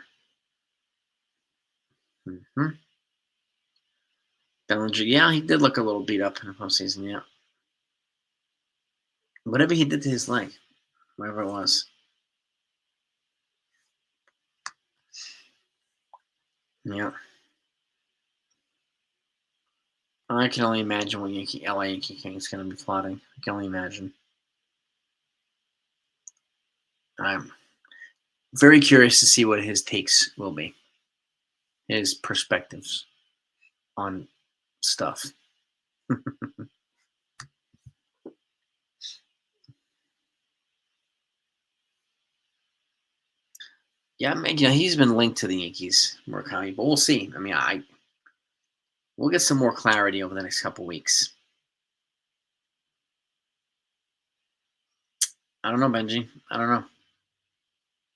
Bellinger, yeah, he did look a little beat up in the postseason, yeah. Whatever he did to his leg, whatever it was. Yeah. I can only imagine what LA Yankee King is going to be plotting. I can only imagine. I'm very curious to see what his takes will be. His perspectives on stuff. Yeah, man, he's been linked to the Yankees, Murakami, but we'll see. I mean, we'll get some more clarity over the next couple weeks. I don't know, Benji. I don't know.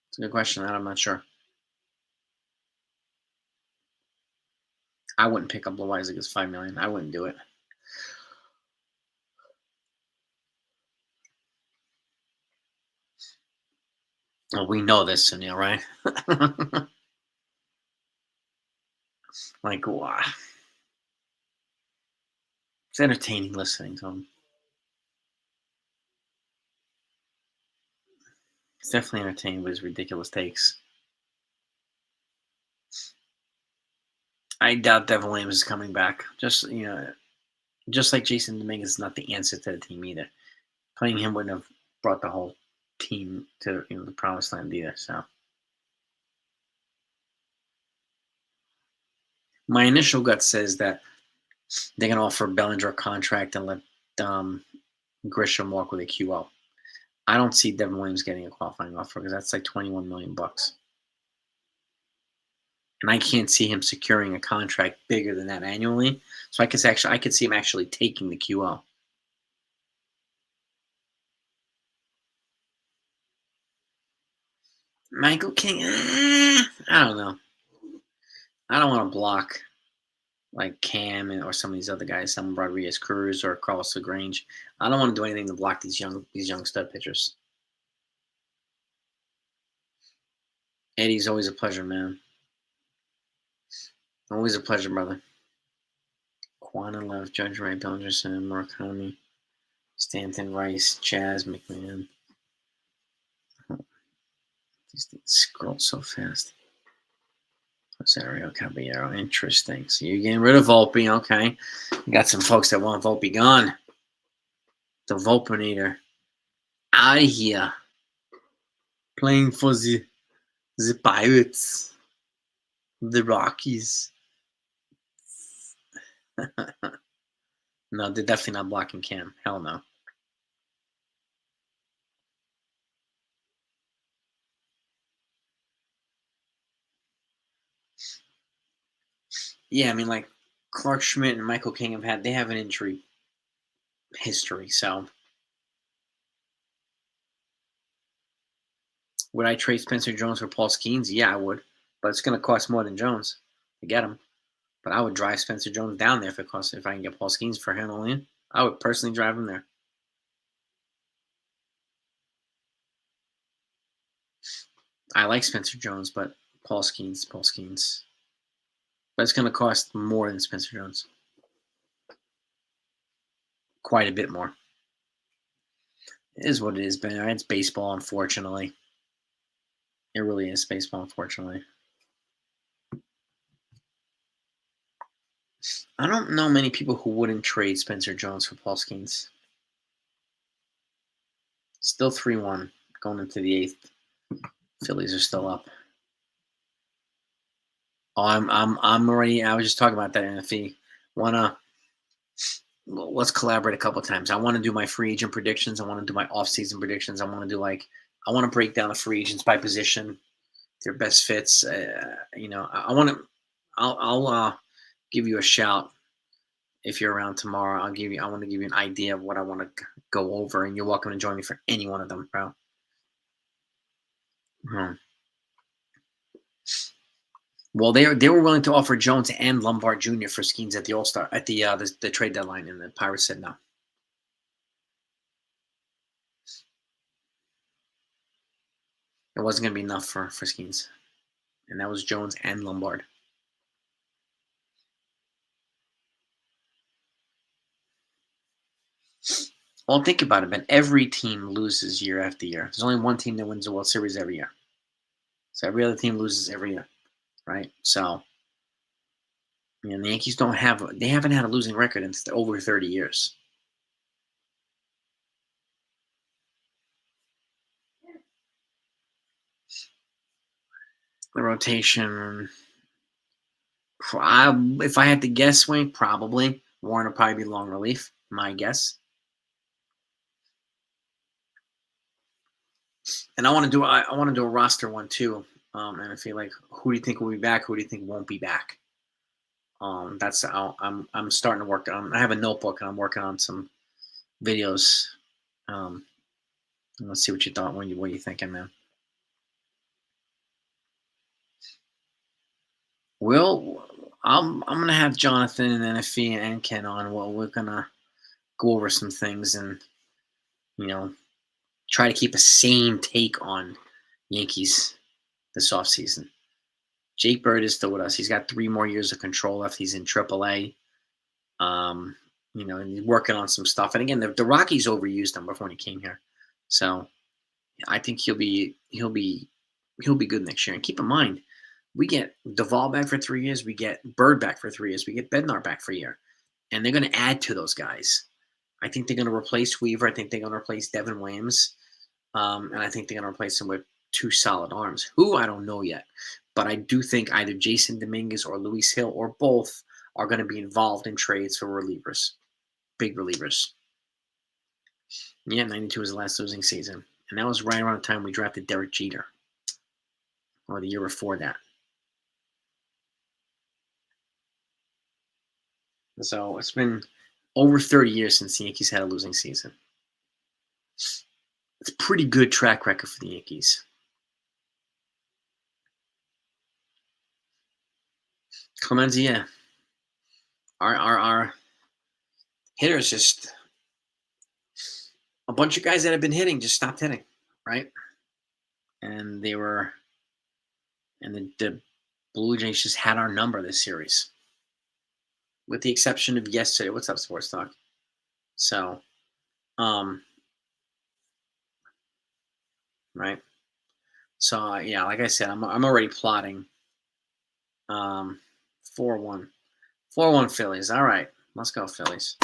It's a good question. I'm not sure. I wouldn't pick up Loiza's $5 million. I wouldn't do it. Well, we know this, Sunil, right? Like, wow. It's entertaining listening to him. It's definitely entertaining with his ridiculous takes. I doubt Devin Williams is coming back. Just like Jason Dominguez is not the answer to the team either. Playing him wouldn't have brought the whole team to the promised land either. So my initial gut says that they're going to offer Bellinger a contract and let Grisham walk with a QO. I don't see Devin Williams getting a qualifying offer because that's like $21 million. And I can't see him securing a contract bigger than that annually. So I could see him actually taking the QO. Michael King, I don't know. I don't want to block like Cam or some of these other guys, some Rodriguez Cruz or Carlos LaGrange. I don't want to do anything to block these young stud pitchers. Eddie's always a pleasure, man. Always a pleasure, brother. Quanah left, Judge Ray, Bellingerson, Murakami, Stanton, Rice, Chaz, McMahon. These things scroll so fast. Rosario Caballero, interesting. So you're getting rid of Volpe, okay. You got some folks that want Volpe gone. The Volpenator. Out of here. Playing for the Pirates. The Rockies. No, they're definitely not blocking Cam. Hell no. Yeah, I mean, like Clark Schmidt and Michael King they have an injury history. So would I trade Spencer Jones for Paul Skeens? Yeah, I would. But it's going to cost more than Jones to get him. But I would drive Spencer Jones down there if I can get Paul Skeens for him only. I would personally drive him there. I like Spencer Jones, but Paul Skeens. But it's going to cost more than Spencer Jones. Quite a bit more. It is what it is, Ben. It's baseball, unfortunately. It really is baseball, unfortunately. I don't know many people who wouldn't trade Spencer Jones for Paul Skeens. Still 3-1 going into the eighth. Phillies are still up. Oh, I'm already. I was just talking about that. And if you let's collaborate a couple of times. I want to do my free agent predictions. I want to do my off-season predictions. I want to break down the free agents by position, their best fits. I want to. I'll give you a shout if you're around tomorrow. I want to give you an idea of what I want to go over, and you're welcome to join me for any one of them, bro. Well, they were willing to offer Jones and Lombard Jr. for Skeens at the All-Star at the trade deadline, and the Pirates said no. It wasn't going to be enough for Skeens, and that was Jones and Lombard. Well, think about it, man. Every team loses year after year. There's only one team that wins the World Series every year. So every other team loses every year, right? So, the Yankees they haven't had a losing record in over 30 years. The rotation, if I had to guess, Wayne, probably Warren will probably be long relief. My guess. And I want to do a roster one too. And I feel like, who do you think will be back? Who do you think won't be back? That's I'm starting to work on. I have a notebook and I'm working on some videos. Let's see what you thought. What are you thinking, man? Well, I'm gonna have Jonathan and NFE and Ken on. Well, we're gonna go over some things and try to keep a sane take on Yankees this offseason. Jake Bird is still with us. He's got 3 more years of control left. He's in AAA. And he's working on some stuff. And again, the Rockies overused him before he came here, so I think he'll be good next year. And keep in mind, we get Duvall back for 3 years. We get Bird back for 3 years. We get Bednar back for a year, and they're going to add to those guys. I think they're going to replace Weaver. I think they're going to replace Devin Williams, and I think they're going to replace him with 2 solid arms. Who I don't know yet, but I do think either Jason Dominguez or Luis Hill or both are going to be involved in trades for relievers, big relievers. Yeah, 92 was the last losing season. And that was right around the time we drafted Derek Jeter, or the year before that. So it's been over 30 years since the Yankees had a losing season. It's a pretty good track record for the Yankees. Clemenza, yeah. Our hitters just a bunch of guys that have been hitting just stopped hitting, right? And the Blue Jays just had our number this series, with the exception of yesterday. What's up, Sports Talk? So, right. So yeah, like I said, I'm already plotting. 4-1 Phillies. All right, let's go Phillies.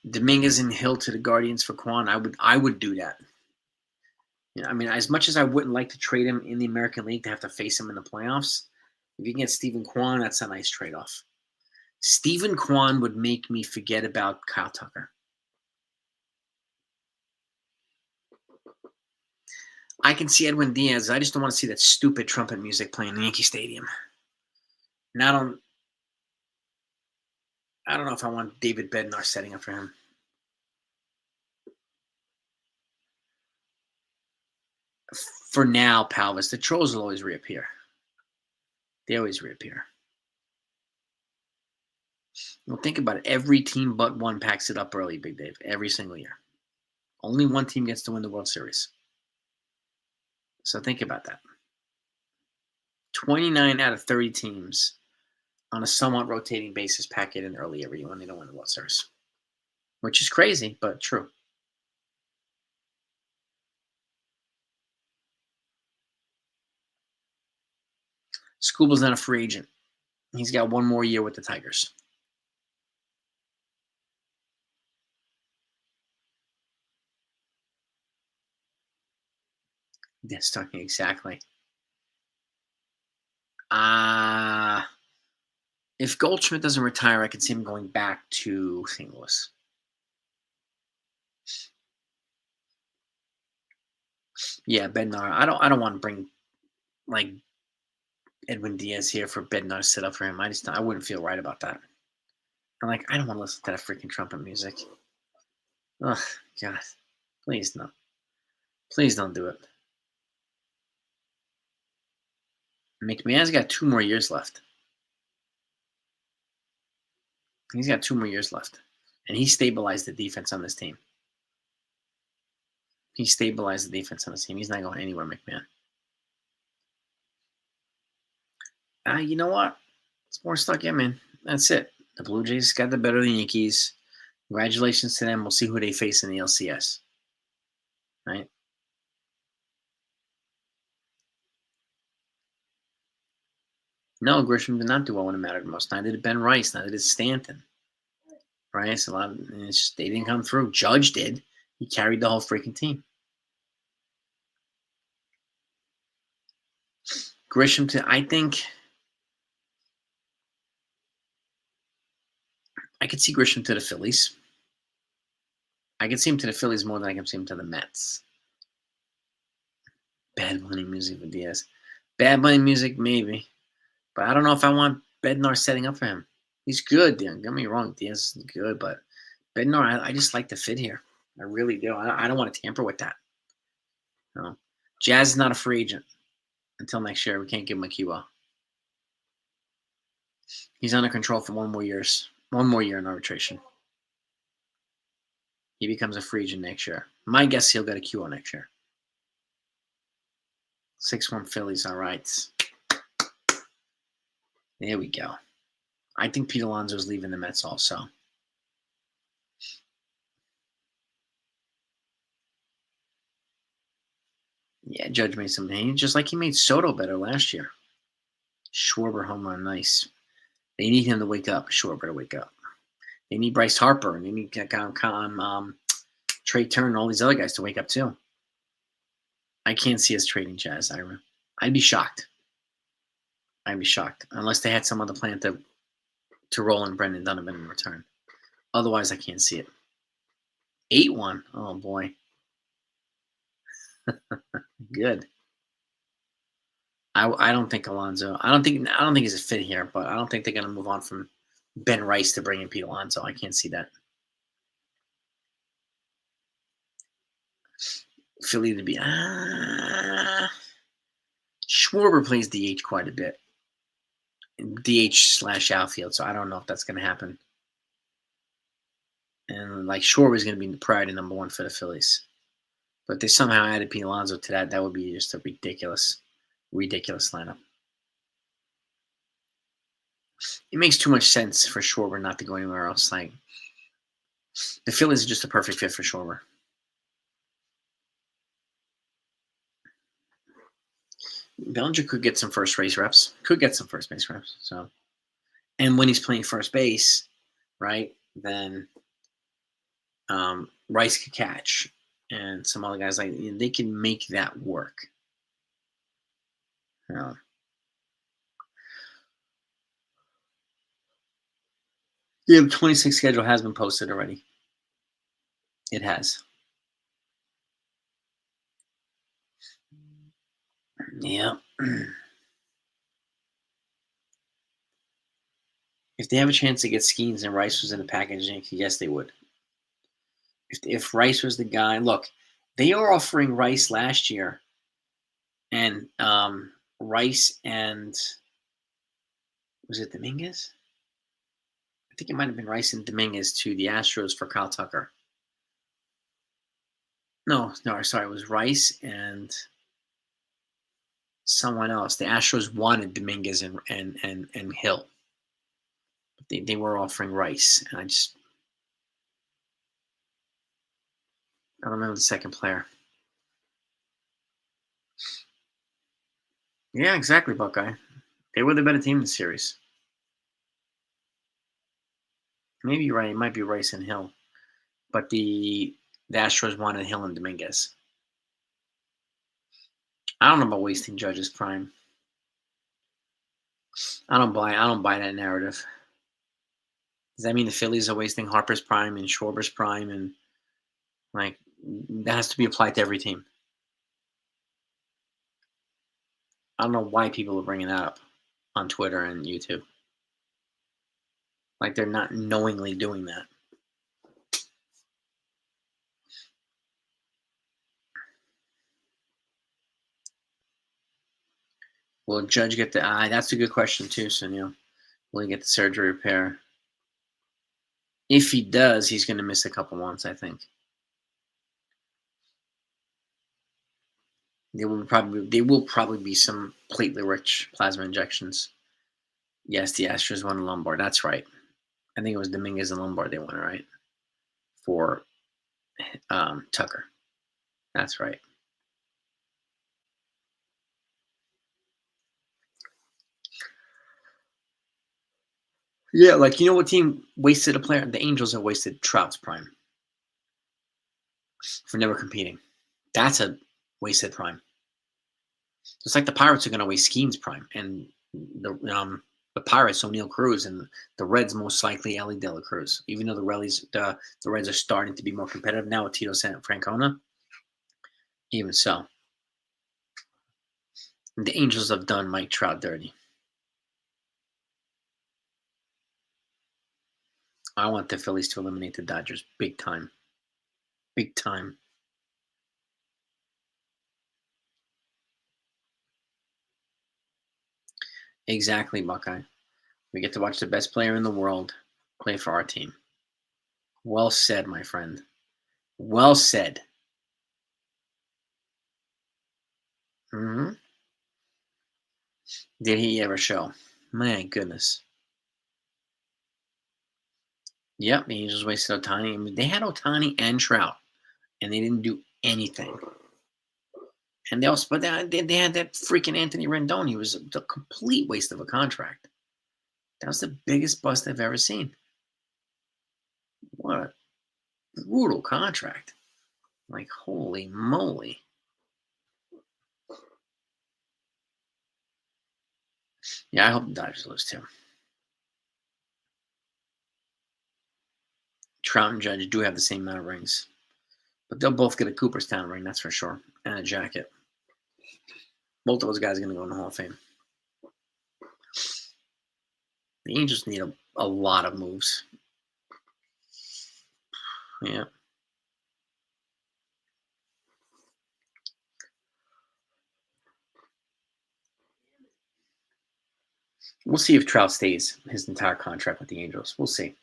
Dominguez and Hill to the Guardians for Quan. I would do that. As much as I wouldn't like to trade him in the American League to have to face him in the playoffs, if you can get Stephen Kwan, that's a nice trade-off. Stephen Kwan would make me forget about Kyle Tucker. I can see Edwin Diaz. I just don't want to see that stupid trumpet music playing in Yankee Stadium. And I don't know if I want David Bednar setting up for him. For now, Palvis, the trolls will always reappear. They always reappear. Well, think about it. Every team but one packs it up early, Big Dave, every single year. Only one team gets to win the World Series. So think about that. 29 out of 30 teams on a somewhat rotating basis pack it in early every year when they don't win the World Series. Which is crazy, but true. Skubal's not a free agent. He's got one more year with the Tigers. That's talking exactly. If Goldschmidt doesn't retire, I could see him going back to St. Louis. Yeah, Bednar. I don't want to bring like Edwin Diaz here for Bednar to sit up for him. I wouldn't feel right about that. I'm like, I don't want to listen to that freaking trumpet music. Oh God, please no. Please don't do it. McMahon's got 2 more years left. He's got 2 more years left. And he stabilized the defense on this team. He stabilized the defense on this team. He's not going anywhere, McMahon. You know what? It's more stuck in, man. That's it. The Blue Jays got the better of the Yankees. Congratulations to them. We'll see who they face in the LCS. Right? No, Grisham did not do well when it mattered most. Neither did Ben Rice. Neither did Stanton. Right? So they didn't come through. Judge did. He carried the whole freaking team. Grisham I could see Grisham to the Phillies. I could see him to the Phillies more than I can see him to the Mets. Bad money music with Diaz. Bad money music, maybe. But I don't know if I want Bednar setting up for him. He's good, Dan. Don't get me wrong. Diaz is good, but Bednar, I just like the fit here. I really do. I don't want to tamper with that. No. Jazz is not a free agent until next year. We can't give him a QL. He's under control for 1 more year. 1 more year in arbitration. He becomes a free agent next year. My guess he'll get a QL next year. 6-1 Phillies, all right. There we go. I think Pete Alonso's leaving the Mets also. Yeah, Judge made something. Just like he made Soto better last year. Schwarber home run, nice. They need him to wake up. Schwarber to wake up. They need Bryce Harper, and they need Trey Turner and all these other guys to wake up too. I can't see us trading Jazz, Ira. I'd be shocked. Unless they had some other plan to roll in Brendan Donovan in return. Otherwise, I can't see it. 8-1. Oh boy. Good. I don't think Alonso. I don't think he's a fit here, but I don't think they're gonna move on from Ben Rice to bring in Pete Alonso. I can't see that. Philly to be Schwarber plays DH quite a bit. DH/outfield, so I don't know if that's gonna happen. And like Schwarber is gonna be the priority number 1 for the Phillies. But if they somehow added Pete Alonso to that would be just a ridiculous lineup. It makes too much sense for Schwarber not to go anywhere else. Like the Phillies are just a perfect fit for Schwarber. Bellinger could get some first base reps. So, and when he's playing first base, right, then Rice could catch, and some other guys they can make that work. Yeah, the 26 schedule has been posted already. It has. Yeah. If they have a chance to get Skeens and Rice was in the package, yes, they would. If Rice was the guy, look, they are offering Rice last year, and Rice and Was it Dominguez? I think it might have been Rice and Dominguez to the Astros for Kyle Tucker. No, sorry, it was Rice and someone else. The Astros wanted Dominguez and Hill. But they were offering Rice, and I don't remember the second player. Yeah, exactly, Buckeye. They were the better team in the series. Maybe you're right. It might be Rice and Hill. But the Astros wanted Hill and Dominguez. I don't know about wasting Judge's prime. I don't buy that narrative. Does that mean the Phillies are wasting Harper's prime and Schwarber's prime, and like that has to be applied to every team? I don't know why people are bringing that up on Twitter and YouTube. Like they're not knowingly doing that. Will Judge get the eye? That's a good question too, Sunil. Will he get the surgery repair? If he does, he's going to miss a couple months, I think. There will probably be some platelet-rich plasma injections. Yes, the Astros won Lombard. That's right. I think it was Dominguez and Lombard they won, right? For Tucker. That's right. Yeah, like, you know what team wasted a player? The Angels have wasted Trout's prime for never competing. That's a wasted prime. It's like the Pirates are going to waste Skeen's prime, and the Pirates, O'Neal Cruz, and the Reds most likely Ellie De La Cruz. Even though the Reds are starting to be more competitive now with Tito Francona, even so, the Angels have done Mike Trout dirty. I want the Phillies to eliminate the Dodgers big time. Big time. Exactly, Buckeye. We get to watch the best player in the world play for our team. Well said, my friend. Well said. Mm-hmm. Did he ever show? My goodness. Yep, the Angels wasted Ohtani. I mean, they had Ohtani and Trout, and they didn't do anything. And they also, but they had that freaking Anthony Rendon. He was a complete waste of a contract. That was the biggest bust I've ever seen. What a brutal contract. Like, holy moly. Yeah, I hope the Dodgers lose too. Trout and Judge do have the same amount of rings. But they'll both get a Cooperstown ring, that's for sure, and a jacket. Both of those guys are going to go in the Hall of Fame. The Angels need a lot of moves. Yeah. We'll see if Trout stays his entire contract with the Angels. We'll see.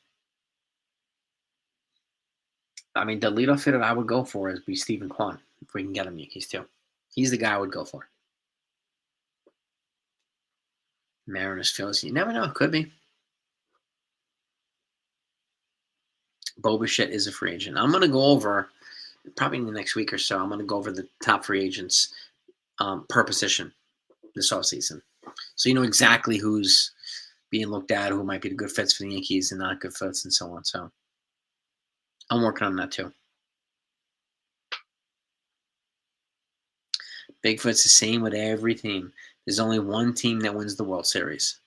I mean, the leadoff hitter I would go for is be Stephen Kwan if we can get him Yankees too. He's the guy I would go for. Mariners, Phillies. You never know. It could be. Bo Bichette is a free agent. I'm going to go over, probably in the next week or so, I'm going to go over the top free agents per position this offseason. So you know exactly who's being looked at, who might be the good fits for the Yankees and not good fits and so on. So I'm working on that too. Bigfoot's the same with every team. There's only one team that wins the World Series,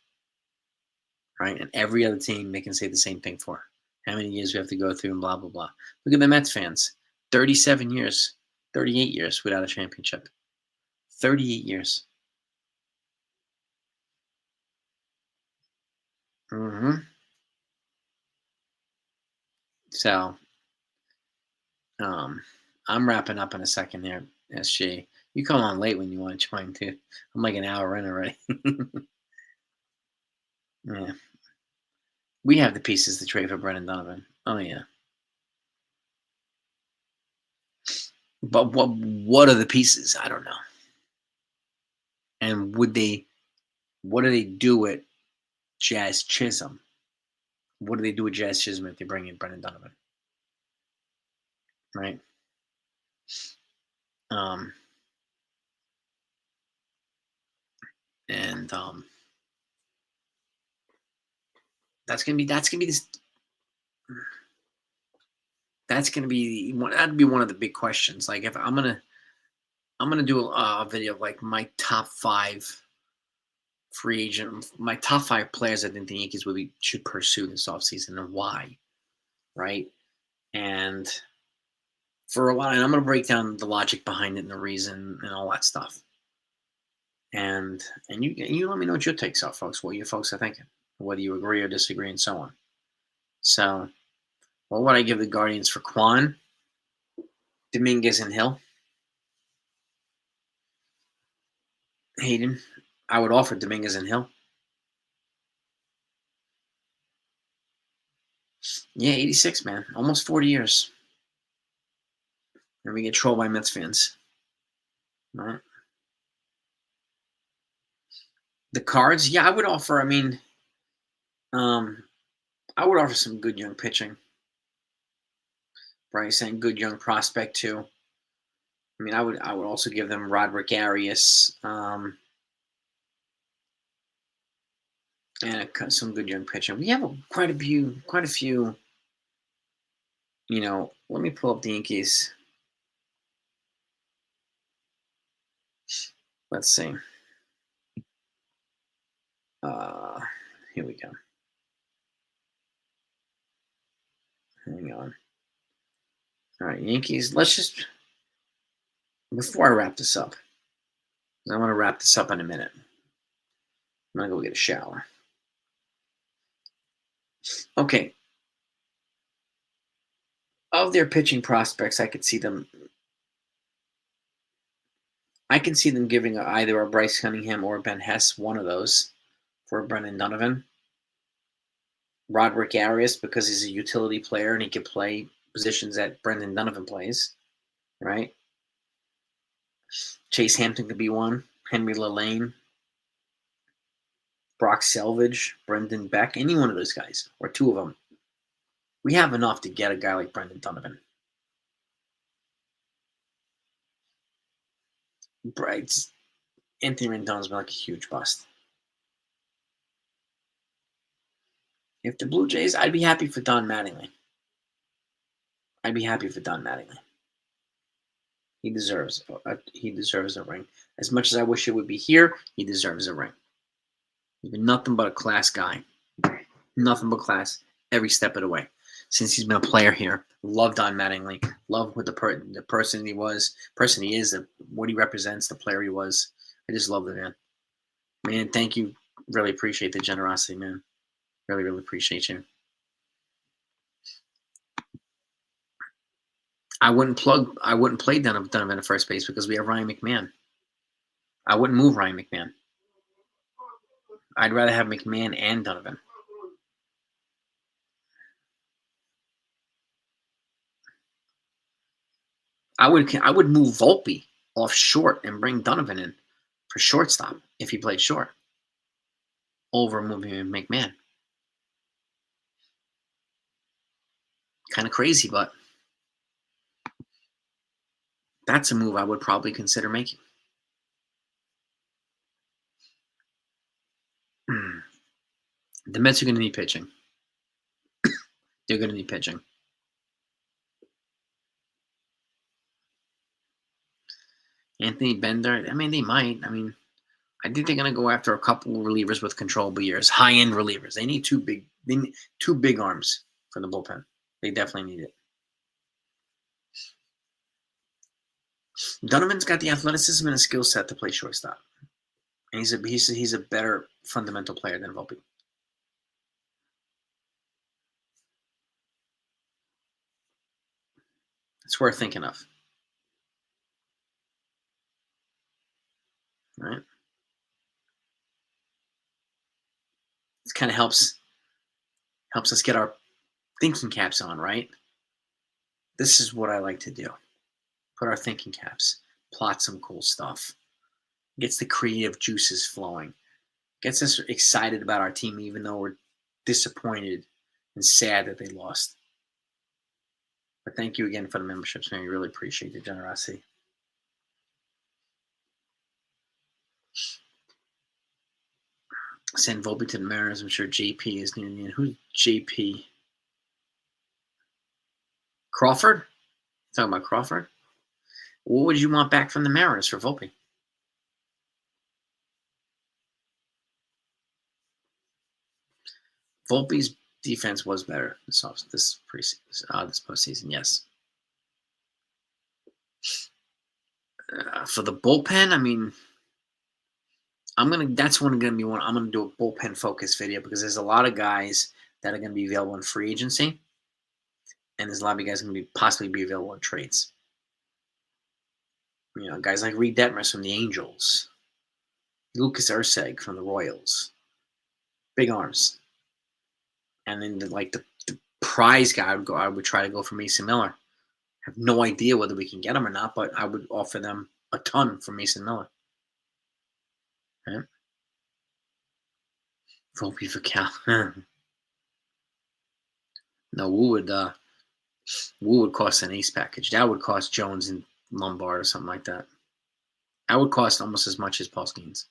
right? And every other team they can say the same thing for. How many years we have to go through and blah, blah, blah. Look at the Mets fans. 37 years, 38 years without a championship. 38 years. Mm-hmm. So, I'm wrapping up in a second here, SG. You come on late when you want to join, too. I'm like an hour in already. Yeah. We have the pieces to trade for Brendan Donovan. Oh yeah. But what are the pieces? I don't know. And what do they do with Jazz Chisholm? What do they do with Jazz Chisholm if they bring in Brendan Donovan? Right? Um and that's gonna be one, that'd be one of the big questions. Like if I'm gonna do a video of like my top 5 free agent, my top 5 players I think the Yankees should pursue this offseason and why, right? And for a while, and I'm gonna break down the logic behind it and the reason and all that stuff. And you let me know what your takes are, folks. What you folks are thinking, whether you agree or disagree, and so on. So, what would I give the Guardians for Quan, Dominguez, and Hill? Hayden, I would offer Dominguez and Hill. Yeah, 86, man, almost 40 years. And we get trolled by Mets fans. All right. The Cards, yeah, I would offer. I mean, I would offer some good young pitching. Bryce saying good young prospect too. I mean, I would also give them Roderick Arias, and some good young pitching. We have quite a few. Let me pull up the Yankees. Let's see. Here we go. Hang on. All right, Yankees. Let's just before I wrap this up, 'cause I want to wrap this up in a minute. I'm gonna go get a shower. Okay. Of their pitching prospects, I can see them giving either a Bryce Cunningham or a Ben Hess, one of those, for Brendan Donovan. Roderick Arias, because he's a utility player and he can play positions that Brendan Donovan plays, right? Chase Hampton could be one. Henry LaLane, Brock Selvage, Brendan Beck, any one of those guys, or two of them. We have enough to get a guy like Brendan Donovan. Brights. Anthony Rendon's been like a huge bust. If the Blue Jays, I'd be happy for Don Mattingly. He deserves a ring. As much as I wish it would be here, he deserves a ring. He's been nothing but a class guy. Nothing but class every step of the way. Since he's been a player here. Love Don Mattingly. Love what the person he is, what he represents, the player he was. I just love the man. Man, thank you. Really appreciate the generosity, man. Really, really appreciate you. I wouldn't play Donovan at first base because we have Ryan McMahon. I wouldn't move Ryan McMahon. I'd rather have McMahon and Donovan. I would move Volpe off short and bring Donovan in for shortstop if he played short over moving McMahon. Kind of crazy, but that's a move I would probably consider making. The Mets are going to need pitching. They're going to need pitching. Anthony Bender, I mean, they might. I mean, I think they're going to go after a couple relievers with controllable years, high-end relievers. They need two big arms for the bullpen. They definitely need it. Donovan's got the athleticism and a skill set to play shortstop, and he's a better fundamental player than Volpe. It's worth thinking of. Right? kind of helps us get our thinking caps on, right? This is what I like to do. Put our thinking caps, plot some cool stuff. Gets the creative juices flowing. Gets us excited about our team even though we're disappointed and sad that they lost. But thank you again for the memberships, man. We really appreciate the generosity. Send Volpe to the Mariners. I'm sure JP is near the end. Who's JP? Crawford? Talking about Crawford? What would you want back from the Mariners for Volpe? Volpe's defense was better this postseason, yes. For the bullpen, I mean, that's going to be one. I'm going to do a bullpen focus video because there's a lot of guys that are going to be available in free agency, and there's a lot of guys going to possibly be available in trades. You know, guys like Reed Detmers from the Angels, Lucas Urseg from the Royals, big arms, and then the prize guy I would try to go for Mason Miller. I have no idea whether we can get him or not, but I would offer them a ton for Mason Miller. Right? Volpe for Cal. No, Wu would cost an ace package. That would cost Jones and Lombard or something like that. That would cost almost as much as Paul Skeens.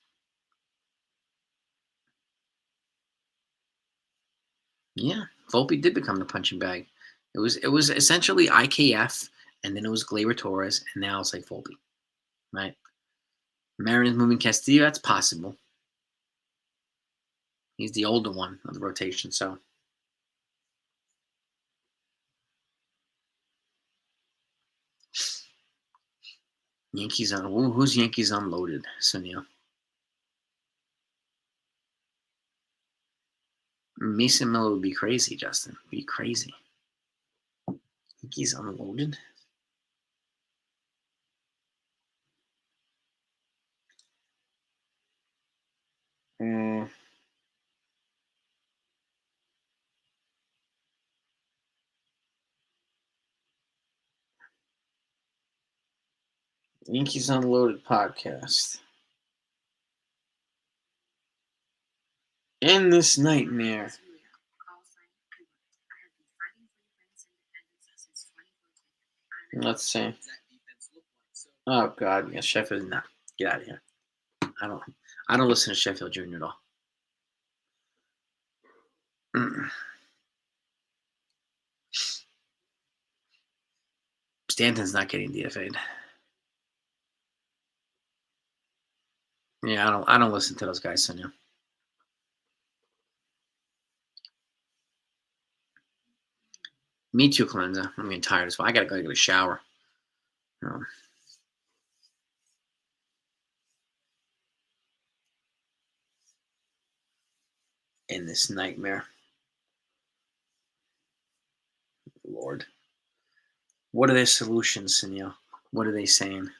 Yeah, Volpe did become the punching bag. It was essentially IKF, and then it was Gleyber Torres, and now it's like Volpe, right? Mariners moving Castillo, that's possible. He's the older one of the rotation, so. Yankees on who's Yankees unloaded, Sunil? Mason Miller would be crazy, Justin. Be crazy. Yankees unloaded. Yankees Unloaded podcast. In this nightmare. Let's see. Oh God, yeah, Sheffield. Nah, get out of here. I don't listen to Sheffield Jr. at all. Stanton's not getting DFA'd. Yeah, I don't listen to those guys, Sonia. Me too, Cleanza. I'm getting tired as well. I gotta go get a shower. In this nightmare. Lord. What are their solutions, Sunil? What are they saying?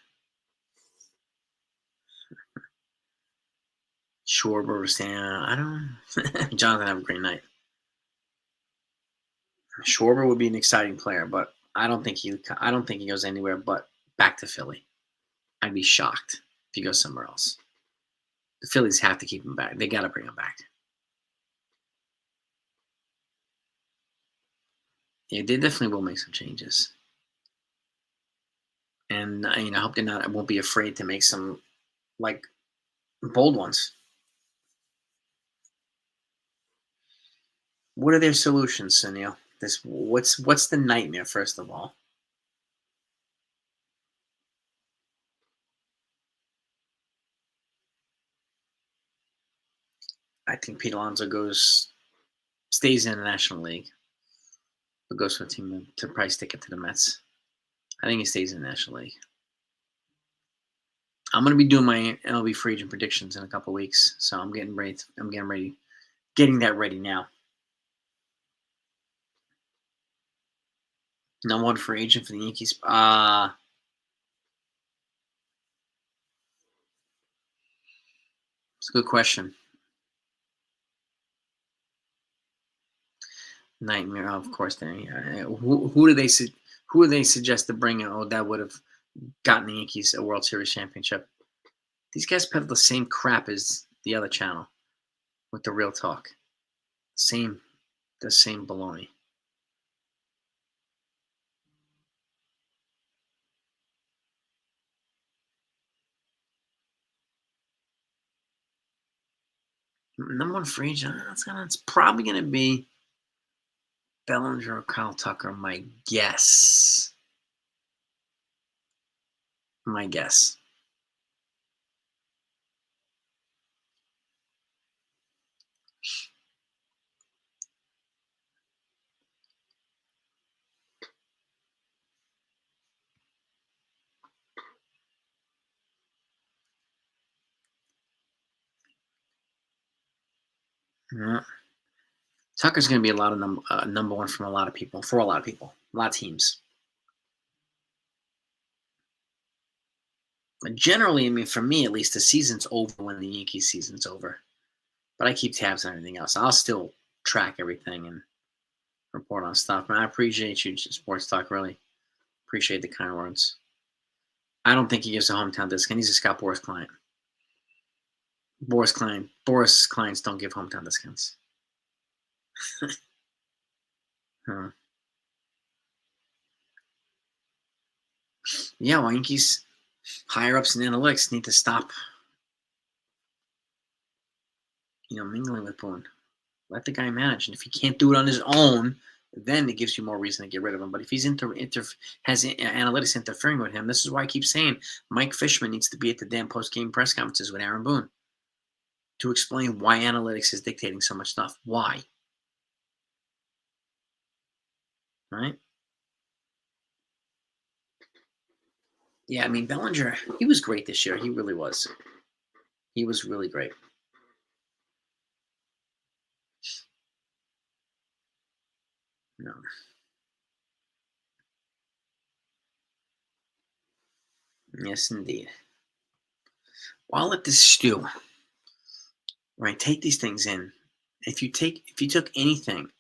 Schwarber, Stan, I don't. Jonathan, have a great night. Schwarber would be an exciting player, but I don't think he goes anywhere but back to Philly. I'd be shocked if he goes somewhere else. The Phillies have to keep him back. They got to bring him back. Yeah, they definitely will make some changes. And I hope I won't be afraid to make some bold ones. What are their solutions, Sunil? What's the nightmare, first of all? I think Pete Alonso stays in the National League, but goes for a team to price ticket to the Mets. I think he stays in the National League. I'm gonna be doing my MLB free agent predictions in a couple weeks, so I'm getting ready. Getting that ready now. Number one free agent for the Yankees. It's a good question. Nightmare, of course. Who do they suggest to bring in? Oh, that would have gotten the Yankees a World Series championship. These guys peddle the same crap as the other channel with the real talk. The same baloney. Number one free agent, it's probably going to be Bellinger or Kyle Tucker, my guess. My guess. Yeah. Tucker's going to be a lot of number one from a lot of people, for a lot of people, a lot of teams. But generally, I mean, for me at least, the season's over when the Yankees season's over. But I keep tabs on everything else. I'll still track everything and report on stuff. Man, I appreciate you, Sports Talk. Really appreciate the kind words. I don't think he gives a hometown discount. He's a Scott Boras client. Boras clients don't give hometown discounts. Huh. Yeah, well, Yankees higher ups in analytics need to stop, mingling with Boone. Let the guy manage, and if he can't do it on his own, then it gives you more reason to get rid of him. But if he's has analytics interfering with him, this is why I keep saying Mike Fishman needs to be at the damn post-game press conferences with Aaron Boone to explain why analytics is dictating so much stuff. Why? Right? Yeah, I mean, Bellinger, he was great this year. He really was. He was really great. No. Yes, indeed. Well, I'll let this stew. Right? Take these things in. If you took anything,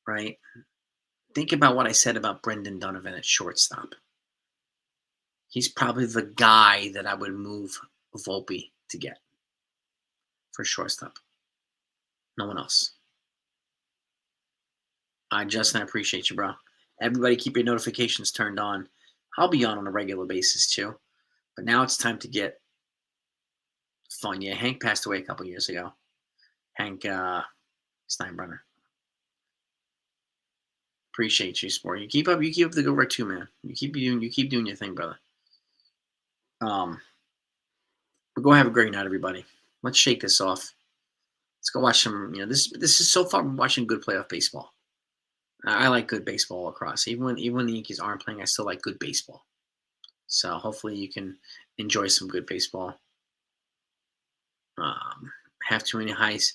right? Think about what I said about Brendan Donovan at shortstop. He's probably the guy that I would move Volpe to get for shortstop. No one else. Justin, I appreciate you, bro. Everybody keep your notifications turned on. I'll be on a regular basis too. But now it's time to get fun. Yeah, Hank passed away a couple years ago. Hank Steinbrenner. Appreciate you, sport. You keep up the good work too, man. You keep doing your thing, brother. But go have a great night, everybody. Let's shake this off. Let's go watch some. This is so far. I'm watching good playoff baseball. I like good baseball all across. Even when the Yankees aren't playing, I still like good baseball. So hopefully you can enjoy some good baseball. Have too many highs.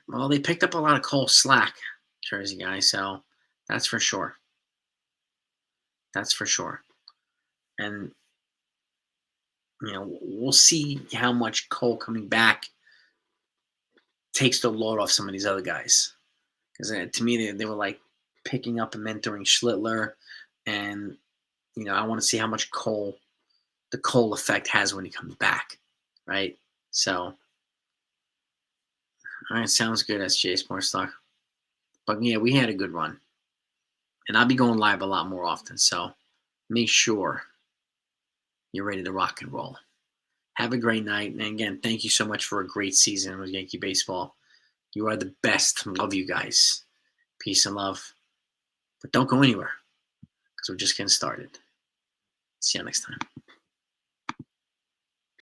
Well, they picked up a lot of Cole slack, Jersey guys. So that's for sure. That's for sure. And we'll see how much Cole coming back takes the load off some of these other guys. Because to me, they were like picking up and mentoring Schlittler, and I want to see how much the Cole effect has when he comes back, right? So, all right, sounds good, SJ Sports Talk. But yeah, we had a good run, and I'll be going live a lot more often. So, make sure you're ready to rock and roll. Have a great night, and again, thank you so much for a great season with Yankee baseball. You are the best. Love you guys. Peace and love. But don't go anywhere because we're just getting started. See you next time.